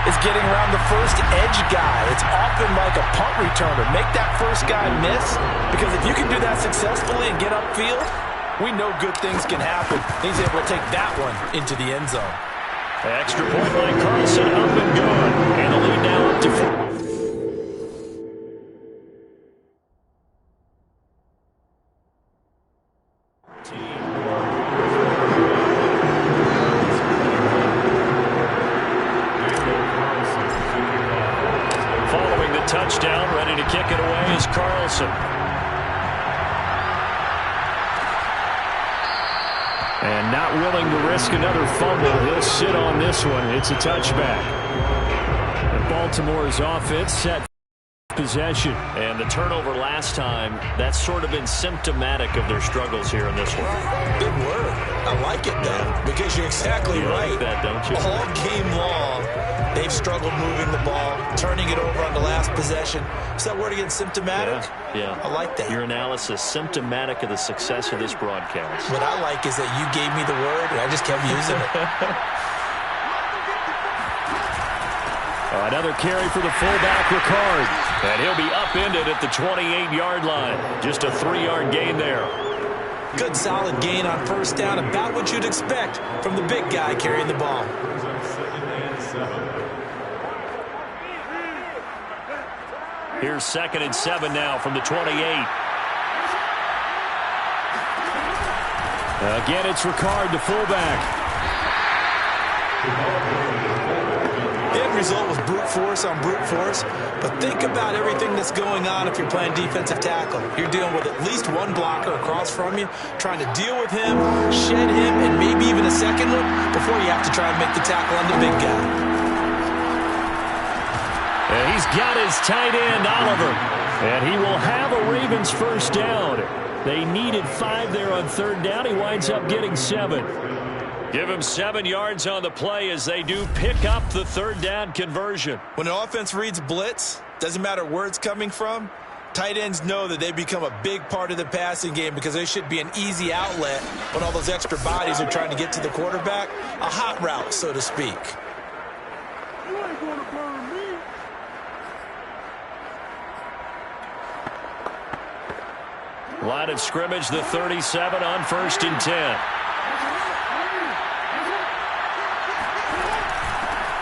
is getting around the first edge guy. It's often like a punt returner. Make that first guy miss, because if you can do that successfully and get upfield, we know good things can happen. He's able to take that one into the end zone. Extra point by Carlson, up and good. And the lead now up to 4. touchdown. Ready to kick it away is Carlson. And not willing to risk another fumble. He'll sit on this one. It's a touchback. And Baltimore's offense set possession. And the turnover last time, that's sort of been symptomatic of their struggles here in this one. Big word. I like it, though, because you're exactly right. Like that, don't you? All game long, they've struggled moving the ball, turning it over on the last possession. Is that word again, symptomatic? Yeah. I like that. Your analysis, symptomatic of the success of this broadcast. What I like is that you gave me the word, and I just kept using it. Another carry for the fullback, Ricard. And he'll be upended at the 28-yard line. Just a 3-yard gain there. Good solid gain on first down, about what you'd expect from the big guy carrying the ball. Here's 2nd and 7 now from the 28. Again, it's Ricard, the fullback. The end result was brute force on brute force, but think about everything that's going on if you're playing defensive tackle. You're dealing with at least one blocker across from you, trying to deal with him, shed him, and maybe even a second one before you have to try and make the tackle on the big guy. And he's got his tight end, Oliver. And he will have a Ravens first down. They needed 5 there on 3rd down. He winds up getting 7. Give him 7 yards on the play as they do pick up the 3rd down conversion. When an offense reads blitz, doesn't matter where it's coming from, tight ends know that they become a big part of the passing game because they should be an easy outlet when all those extra bodies are trying to get to the quarterback. A hot route, so to speak. You ain't gonna burn me. Line of scrimmage, the 37 on 1st and 10.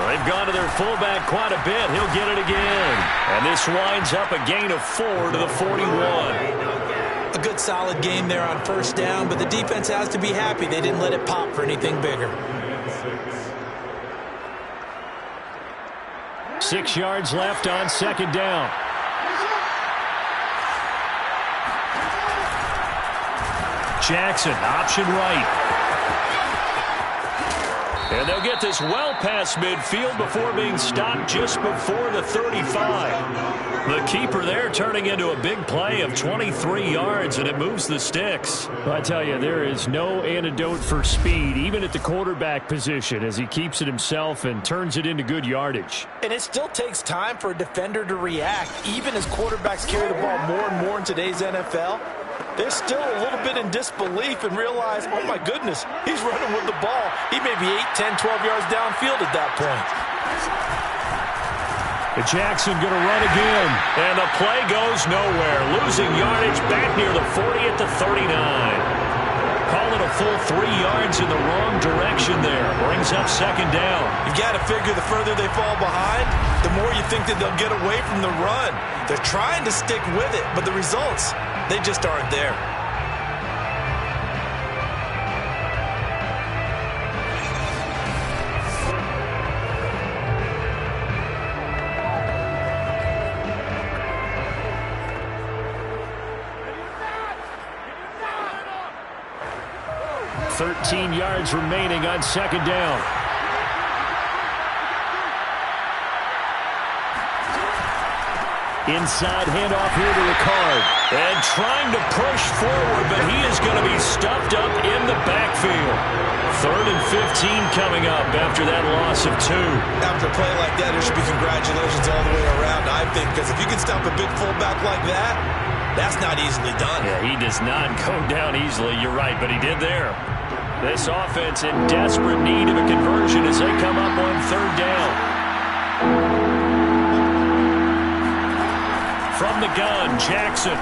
They've gone to their fullback quite a bit. He'll get it again. And this winds up a gain of 4 to the 41. A good solid game there on first down, but the defense has to be happy they didn't let it pop for anything bigger. 6 yards left on 2nd down. Jackson, option right. And they'll get this well past midfield before being stopped just before the 35. The keeper there turning into a big play of 23 yards, and it moves the sticks. Well, I tell you, there is no antidote for speed, even at the quarterback position, as he keeps it himself and turns it into good yardage. And it still takes time for a defender to react, even as quarterbacks carry the ball more and more in today's NFL. They're still a little bit in disbelief and realize, oh my goodness, he's running with the ball. He may be 8, 10, 12 yards downfield at that point. Jackson going to run again. And the play goes nowhere. Losing yardage back near the 40 at the 39. Call it a full 3 yards in the wrong direction there. Brings up 2nd down. You've got to figure the further they fall behind, the more you think that they'll get away from the run. They're trying to stick with it, but the results, they just aren't there. $13 yards remaining on 2nd down. Inside handoff here to Ricard. And trying to push forward, but he is going to be stuffed up in the backfield. 3rd and 15 coming up after that loss of 2. After a play like that, there should be congratulations all the way around, I think, because if you can stop a big fullback like that, that's not easily done. Yeah, he does not go down easily. You're right, but he did there. This offense in desperate need of a conversion as they come up on 3rd down. From the gun, Jackson.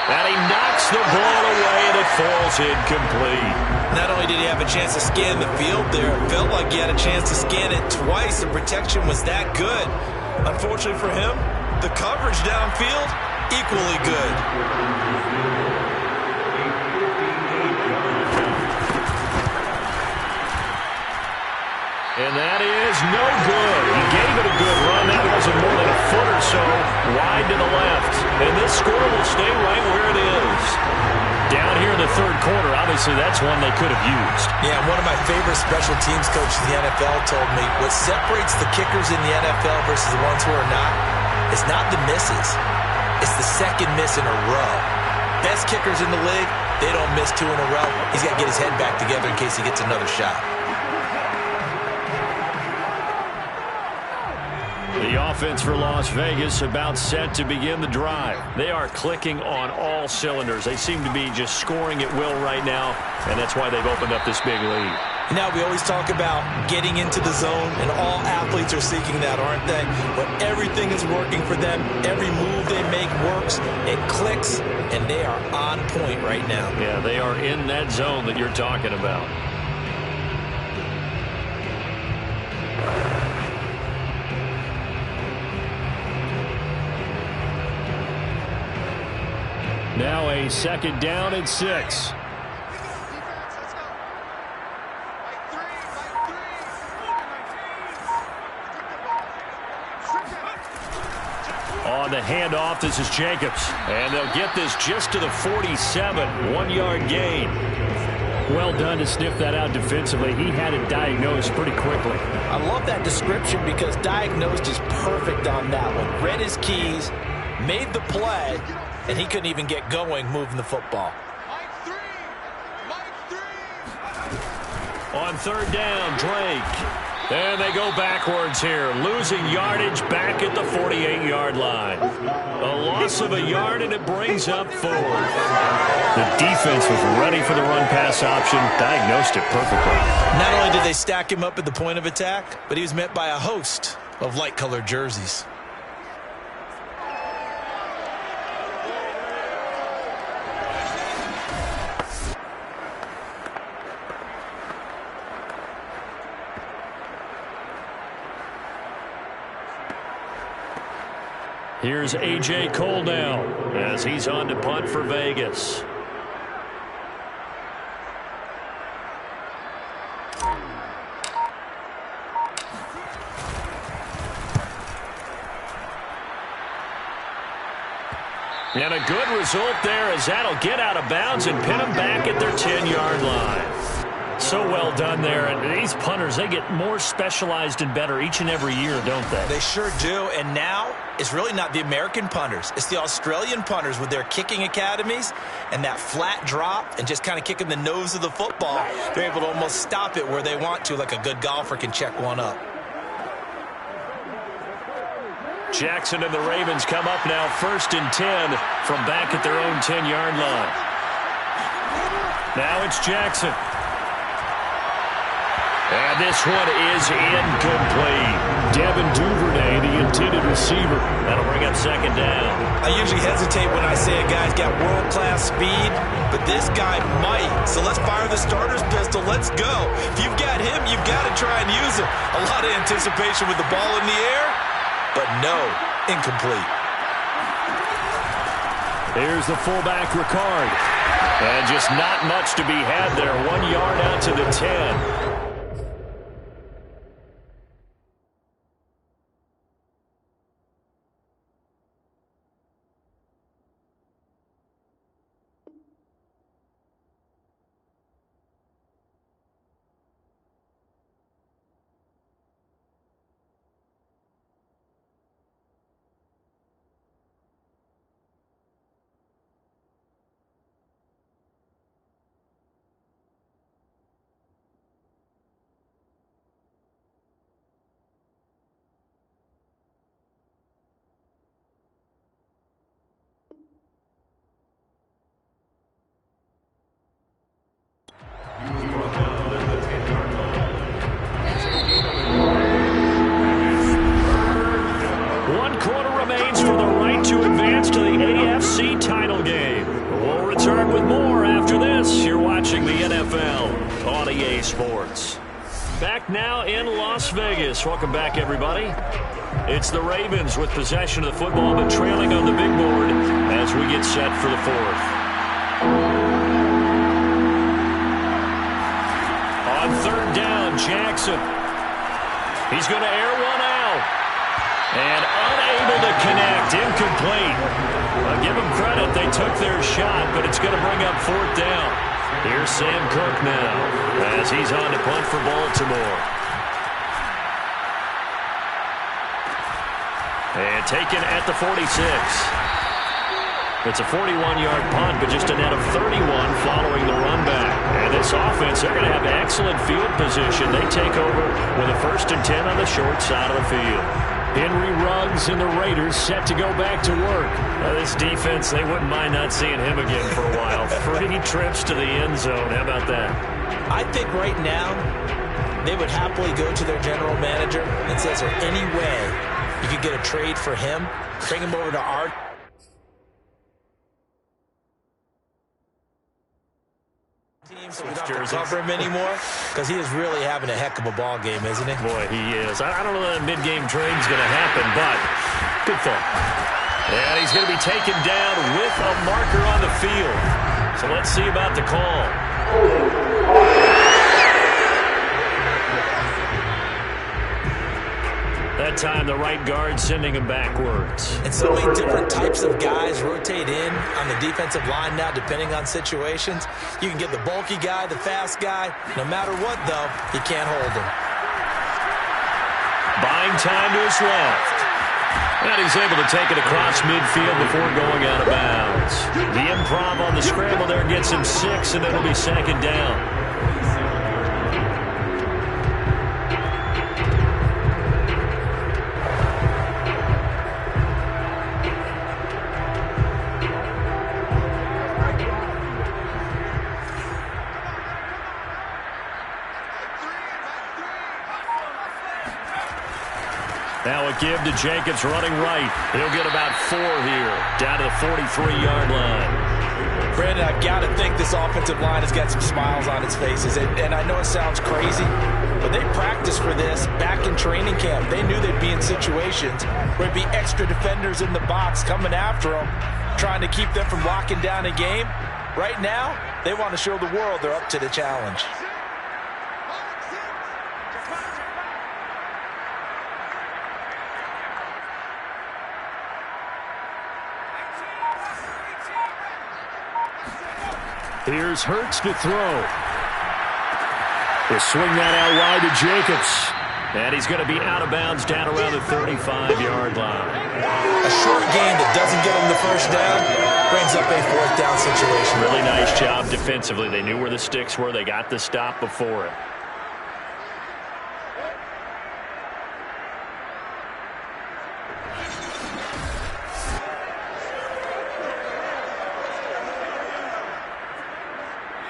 And he knocks the ball away, and it falls incomplete. Not only did he have a chance to scan the field there, it felt like he had a chance to scan it twice. The protection was that good. Unfortunately for him, the coverage downfield, equally good. And that is no good. He gave it a good run. That wasn't more than a foot or so wide to the left. And this score will stay right where it is. Down here in the third quarter, obviously that's one they could have used. Yeah, one of my favorite special teams coaches in the NFL told me what separates the kickers in the NFL versus the ones who are not is not the misses. It's the second miss in a row. Best kickers in the league, they don't miss 2 in a row. He's got to get his head back together in case he gets another shot. The offense for Las Vegas about set to begin the drive. They are clicking on all cylinders. They seem to be just scoring at will right now, and that's why they've opened up this big lead. Now, we always talk about getting into the zone, and all athletes are seeking that, aren't they? But everything is working for them. Every move they make works. It clicks, and they are on point right now. Yeah, they are in that zone that you're talking about. Now a second down and 6. On the handoff, this is Jacobs. And they'll get this just to the 47. 1-yard gain. Well done to sniff that out defensively. He had it diagnosed pretty quickly. I love that description because diagnosed is perfect on that one. Read his keys, made the play, and he couldn't even get going moving the football. On third down, Drake. And they go backwards here, losing yardage back at the 48-yard line. A loss of a yard, and it brings up 4. The defense was ready for the run-pass option, diagnosed it perfectly. Not only did they stack him up at the point of attack, but he was met by a host of light-colored jerseys. Here's A.J. Cole now as he's on to punt for Vegas. And a good result there as that'll get out of bounds and pin them back at their 10-yard line. So well done there. And these punters, they get more specialized and better each and every year, don't they? They sure do. And now it's really not the American punters. It's the Australian punters with their kicking academies and that flat drop and just kind of kicking the nose of the football. They're able to almost stop it where they want to, like a good golfer can check one up. Jackson and the Ravens come up now 1st and 10 from back at their own 10-yard line. Now it's Jackson. And this one is incomplete. Devin Duvernay, the intended receiver. That'll bring up 2nd down. I usually hesitate when I say a guy's got world-class speed, but this guy might. So let's fire the starter's pistol. Let's go. If you've got him, you've got to try and use him. A lot of anticipation with the ball in the air, but no, incomplete. Here's the fullback, Ricard. And just not much to be had there. 1 yard out to the 10. To advance to the AFC title game. We'll return with more after this. You're watching the NFL on EA Sports. Back now in Las Vegas. Welcome back, everybody. It's the Ravens with possession of the football, but trailing on the big board as we get set for the 4th. On 3rd down, Jackson. He's going to air one out. And unable to connect. Incomplete. I'll give them credit. They took their shot, but it's going to bring up fourth down. Here's Sam Cook now as he's on to punt for Baltimore. And taken at the 46. It's a 41-yard punt, but just a net of 31 following the run back. And this offense, they're going to have excellent field position. They take over with a 1st and 10 on the short side of the field. Henry Ruggs and the Raiders set to go back to work. Now, this defense, they wouldn't mind not seeing him again for a while. 3 trips to the end zone. How about that? I think right now they would happily go to their general manager and say, is there any way you could get a trade for him, bring him over to our team so we don't have to cover him anymore? Because he is really having a heck of a ball game, isn't he? Boy, he is. I don't know that a mid-game trade's going to happen, but good thought. And he's going to be taken down with a marker on the field. So let's see about the call. That time, the right guard sending him backwards. And so many different types of guys rotate in on the defensive line now, depending on situations. You can get the bulky guy, the fast guy. No matter what, though, you can't hold him. Buying time to his left. And he's able to take it across midfield before going out of bounds. The improv on the scramble there gets him 6, and it'll be 2nd down. Now a give to Jacobs running right. He'll get about 4 here, down to the 43-yard line. Brandon, I've got to think this offensive line has got some smiles on its faces. And I know it sounds crazy, but they practiced for this back in training camp. They knew they'd be in situations where there'd be extra defenders in the box coming after them, trying to keep them from locking down a game. Right now, they want to show the world they're up to the challenge. Here's Hurts to throw. He'll swing that out wide to Jacobs. And he's going to be out of bounds down around the 35-yard line. A short gain that doesn't get him the first down brings up a 4th down situation. Really nice job defensively. They knew where the sticks were. They got the stop before it.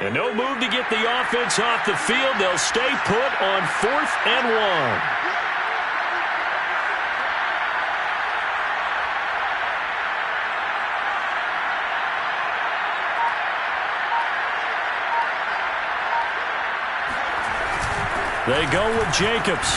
And no move to get the offense off the field. They'll stay put on 4th and 1. They go with Jacobs.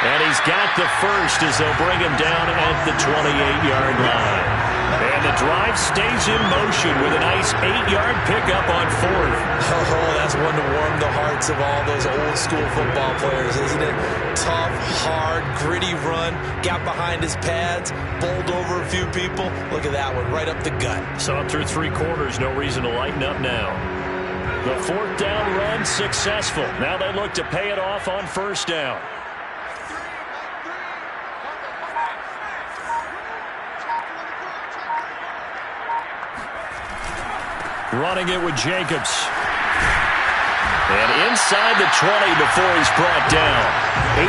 And he's got the first as they'll bring him down at the 28-yard line. And the drive stays in motion with a nice 8-yard pickup on 4th. Oh, that's one to warm the hearts of all those old-school football players, isn't it? Tough, hard, gritty run. Got behind his pads, bowled over a few people. Look at that one, right up the gut. Saw it through 3 quarters. No reason to lighten up now. The 4th down run successful. Now they look to pay it off on 1st down. Running it with Jacobs. And inside the 20 before he's brought down.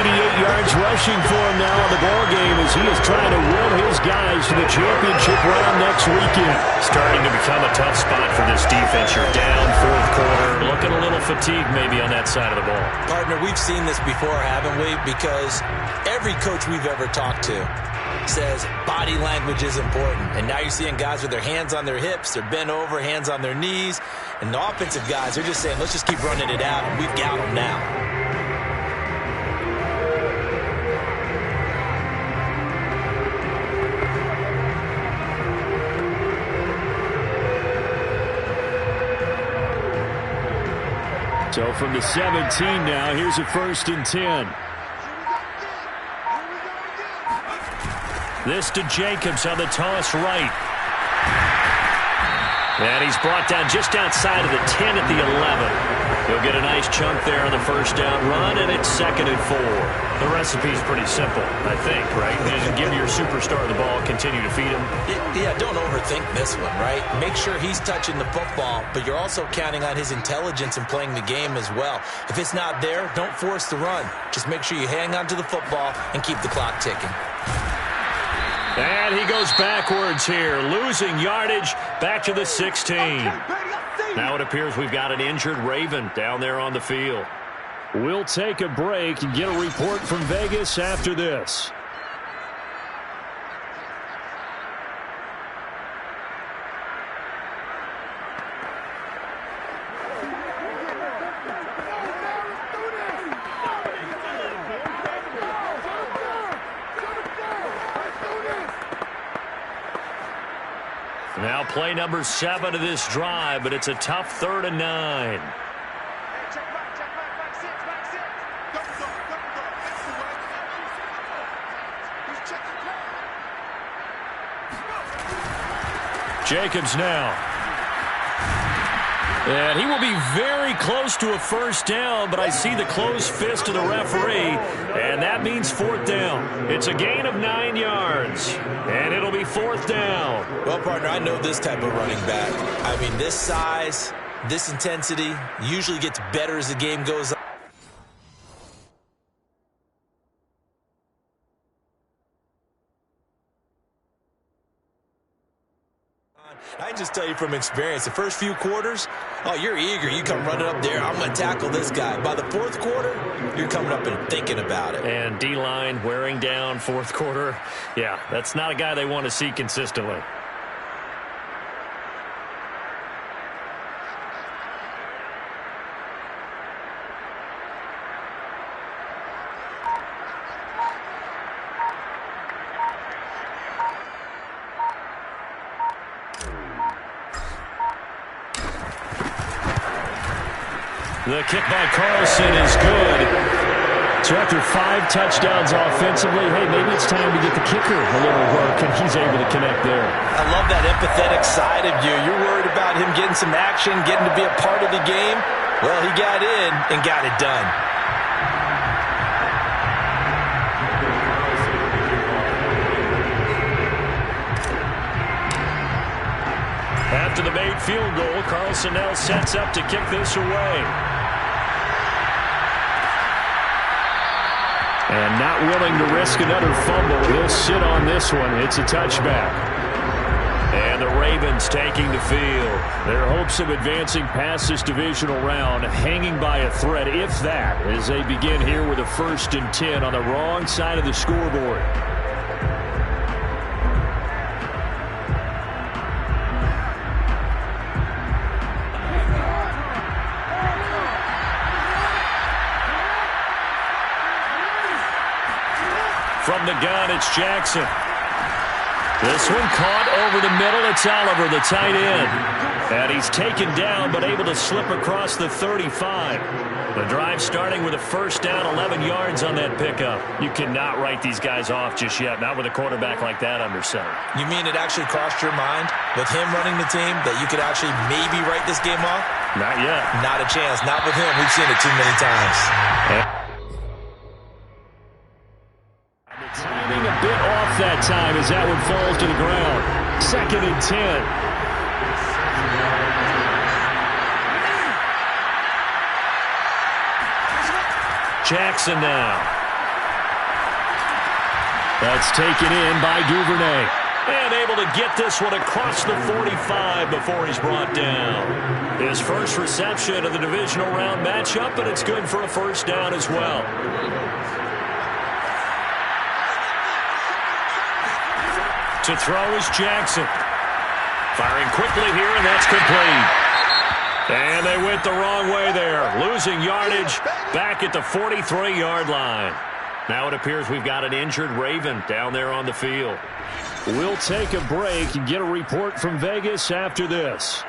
88 yards rushing for him now in the ball game as he is trying to will his guys to the championship round next weekend. Starting to become a tough spot for this defense. You're down 4th quarter. Looking a little fatigued maybe on that side of the ball. Partner, we've seen this before, haven't we? Because every coach we've ever talked to says body language is important. And now you're seeing guys with their hands on their hips, they're bent over, hands on their knees. And the offensive guys, they're just saying, let's just keep running it out, and we've got them now. So from the 17 now, here's a 1st and 10. This to Jacobs on the toss right. And he's brought down just outside of the 10 at the 11. He'll get a nice chunk there on the first down run, and it's 2nd and 4. The recipe's pretty simple, I think, right? You just give your superstar the ball, continue to feed him. Yeah, don't overthink this one, right? Make sure he's touching the football, but you're also counting on his intelligence in playing the game as well. If it's not there, don't force the run. Just make sure you hang on to the football and keep the clock ticking. And he goes backwards here, losing yardage back to the 16. Now it appears we've got an injured Raven down there on the field. We'll take a break and get a report from Vegas after this. Now play number 7 of this drive, but it's a tough 3rd and 9. Jacobs now. And he will be very close to a first down, but I see the closed fist of the referee, and that means 4th down. It's a gain of 9 yards, and it'll be 4th down. Well, partner, I know this type of running back. I mean, this size, this intensity usually gets better as the game goes on. I can just tell you from experience, the first few quarters, oh, you're eager. You come running up there, I'm going to tackle this guy. By the 4th quarter, you're coming up and thinking about it. And D-line wearing down 4th quarter. Yeah, that's not a guy they want to see consistently. The kick by Carlson is good. So after 5 touchdowns offensively, hey, maybe it's time to get the kicker a little work, and he's able to connect there. I love that empathetic side of you. You're worried about him getting some action, getting to be a part of the game. Well, he got in and got it done. After the made field goal, Carlson now sets up to kick this away. And not willing to risk another fumble. He'll sit on this one. It's a touchback. And the Ravens taking the field. Their hopes of advancing past this divisional round hanging by a thread, if that, as they begin here with a 1st and 10 on the wrong side of the scoreboard. From the gun, it's Jackson. This one caught over the middle. It's Oliver, the tight end. And he's taken down, but able to slip across the 35. The drive starting with a first down, 11 yards on that pickup. You cannot write these guys off just yet, not with a quarterback like that under center. You mean it actually crossed your mind with him running the team that you could actually maybe write this game off? Not yet. Not a chance. Not with him. We've seen it too many times. Timing a bit off that time as that one falls to the ground. 2nd and 10. Jackson now. That's taken in by Duvernay. And able to get this one across the 45 before he's brought down. His first reception of the divisional round matchup, and it's good for a first down as well. To throw is Jackson. Firing quickly here, and that's complete. And they went the wrong way there. Losing yardage back at the 43-yard line. Now it appears we've got an injured Raven down there on the field. We'll take a break and get a report from Vegas after this.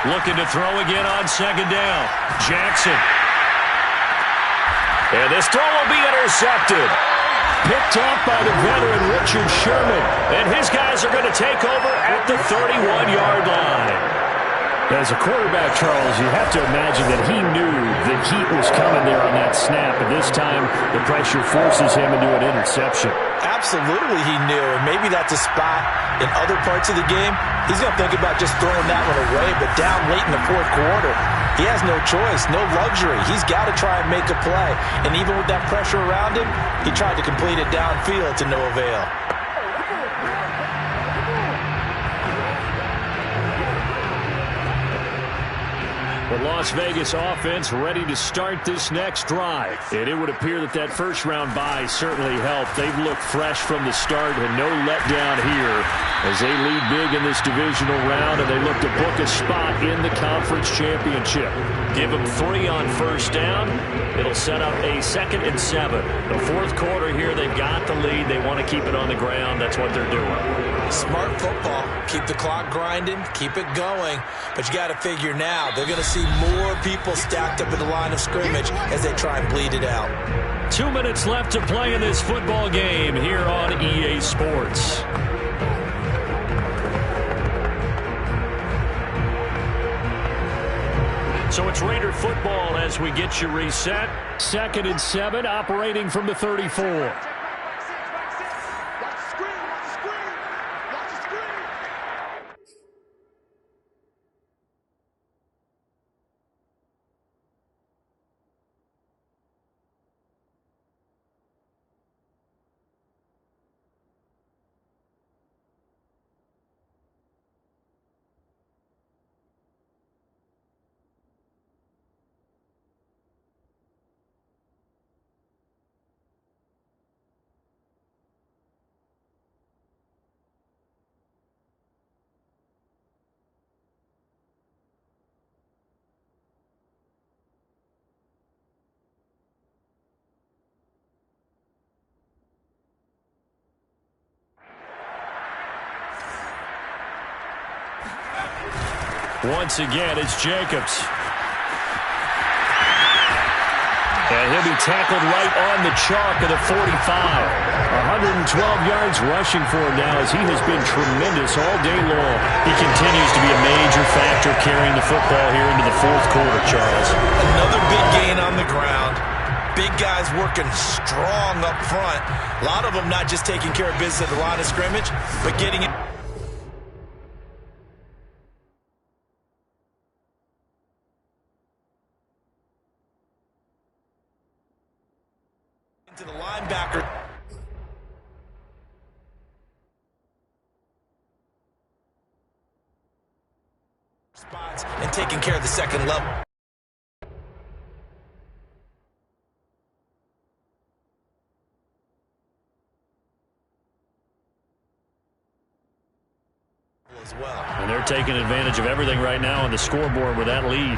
Looking to throw again on second down. Jackson. And this throw will be intercepted. Picked off by the veteran Richard Sherman. And his guys are going to take over at the 31-yard line. As a quarterback, Charles, you have to imagine that he knew the heat was coming there on that snap. And this time, the pressure forces him into an interception. Absolutely he knew. And maybe that's a spot in other parts of the game. He's going to think about just throwing that one away. But down late in the fourth quarter, he has no choice, no luxury. He's got to try and make a play. And even with that pressure around him, he tried to complete it downfield to no avail. The Las Vegas offense ready to start this next drive. And it would appear that that first-round bye certainly helped. They've looked fresh from the start and no letdown here as they lead big in this divisional round, and they look to book a spot in the conference championship. Give them 3 on first down. It'll set up a 2nd and 7. The fourth quarter here, they've got the lead. They want to keep it on the ground. That's what they're doing. Smart football. Keep the clock grinding. Keep it going. But you got to figure now, they're going to see more people stacked up at the line of scrimmage as they try and bleed it out. 2 minutes left to play in this football game here on EA Sports. So it's Raider football as we get you reset. 2nd and 7, operating from the 34. Once again, it's Jacobs. And he'll be tackled right on the chalk of the 45. 112 yards rushing for him now as he has been tremendous all day long. He continues to be a major factor carrying the football here into the fourth quarter, Charles. Another big gain on the ground. Big guys working strong up front. A lot of them not just taking care of business at the line of scrimmage, but getting it. To the linebacker. Spots and taking care of the second level. As well. And they're taking advantage of everything right now on the scoreboard with that lead.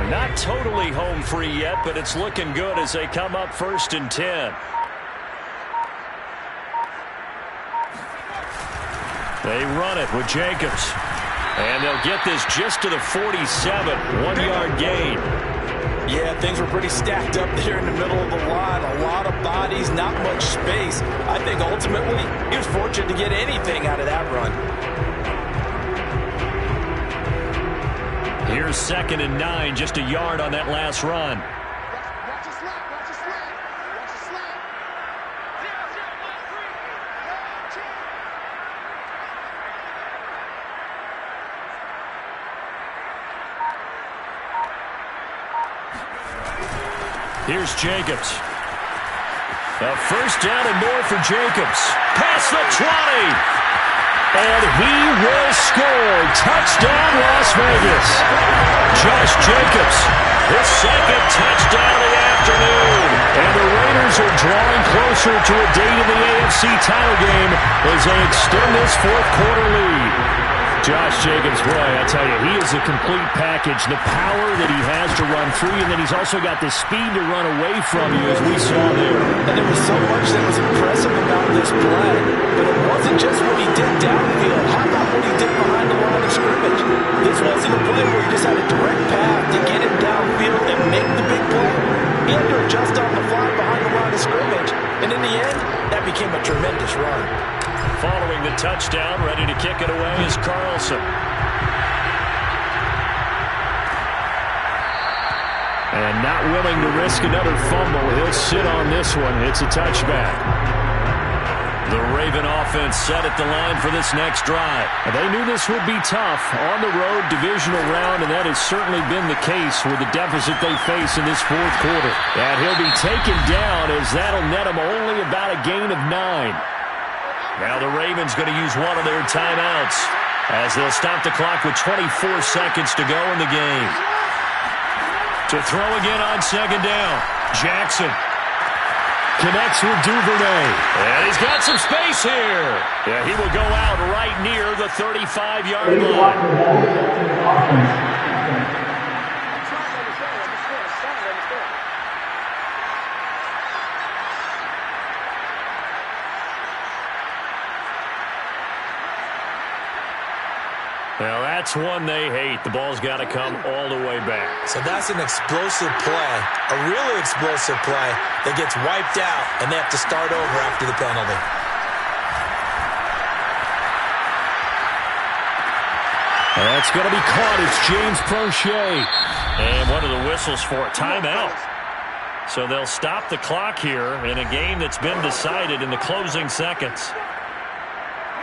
Not totally home free yet, but it's looking good as they come up 1st and 10. They run it with Jacobs. And they'll get this just to the 47. 1-yard gain. Yeah, things were pretty stacked up there in the middle of the line. A lot of bodies, not much space. I think ultimately he was fortunate to get anything out of that run. Here's 2nd and 9, just a yard on that last run. Here's Jacobs. A 1st down and more for Jacobs. Past the 20. And he will score. Touchdown, Las Vegas. Josh Jacobs, his 2nd touchdown of the afternoon. And the Raiders are drawing closer to a date in the AFC title game as they extend this fourth quarter lead. Josh Jacobs, boy, I tell you, he is a complete package. The power that he has to run through you, and then he's also got the speed to run away from you, as we saw there. And there was so much that was impressive about this play, but it wasn't just what he did downfield. How about what he did behind the line of scrimmage? This wasn't a play where he just had a direct path to get it downfield and make the big play. He had to adjust on the fly behind the line of scrimmage, and in the end, that became a tremendous run. Following the touchdown, ready to kick it away is Carlson. And not willing to risk another fumble. He'll sit on this one. It's a touchback. The Raven offense set at the line for this next drive. They knew this would be tough on the road divisional round, and that has certainly been the case with the deficit they face in this fourth quarter. And he'll be taken down as that'll net him only about a gain of 9. Now the Ravens going to use one of their timeouts as they'll stop the clock with 24 seconds to go in the game. To throw again on second down. Jackson connects with Duvernay. And he's got some space here. Yeah, he will go out right near the 35-yard line. Well, that's one they hate. The ball's got to come all the way back. So that's an explosive play, a really explosive play that gets wiped out, and they have to start over after the penalty. That's going to be caught. It's James Prochet. And what are the whistles for? Timeout. So they'll stop the clock here in a game that's been decided in the closing seconds.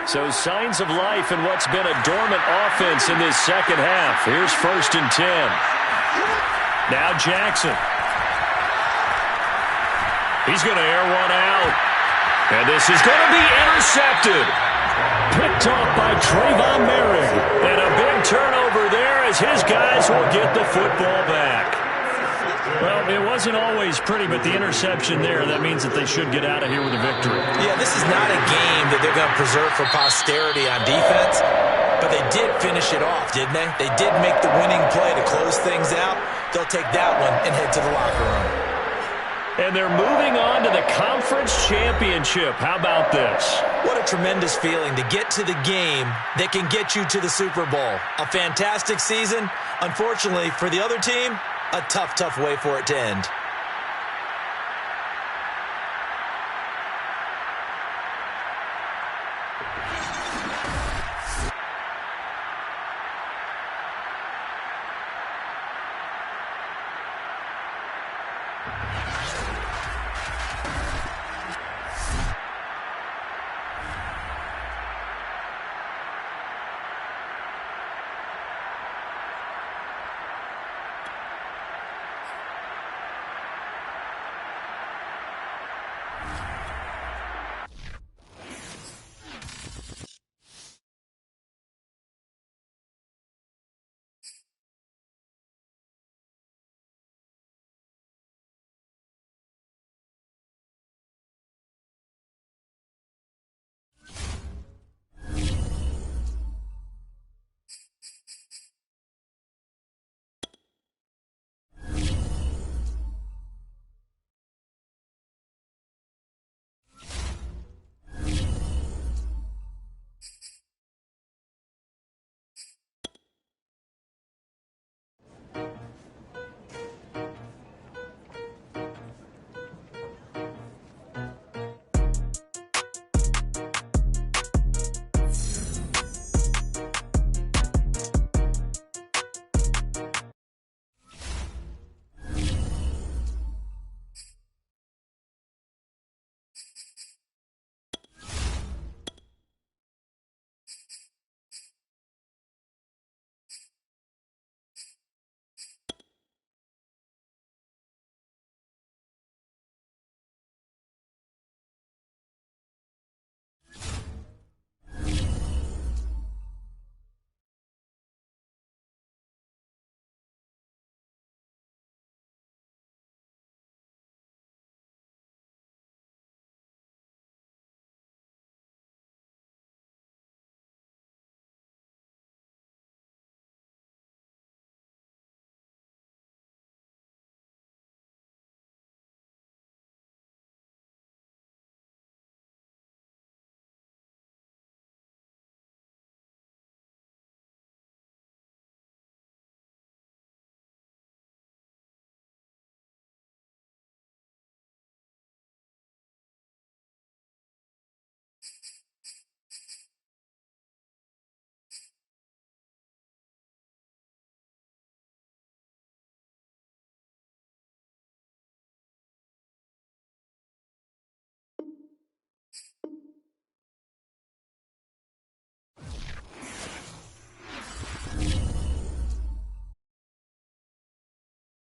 So signs of life in what's been a dormant offense in this second half. Here's 1st and 10. Now Jackson. He's going to air one out. And this is going to be intercepted. Picked off by Trayvon Merrick. And a big turnover there as his guys will get the football back. Well, it wasn't always pretty, but the interception there, that means that they should get out of here with a victory. Yeah, this is not a game that they're going to preserve for posterity on defense, but they did finish it off, didn't they? They did make the winning play to close things out. They'll take that one and head to the locker room. And they're moving on to the conference championship. How about this? What a tremendous feeling to get to the game that can get you to the Super Bowl. A fantastic season. Unfortunately, for the other team, a tough, tough way for it to end.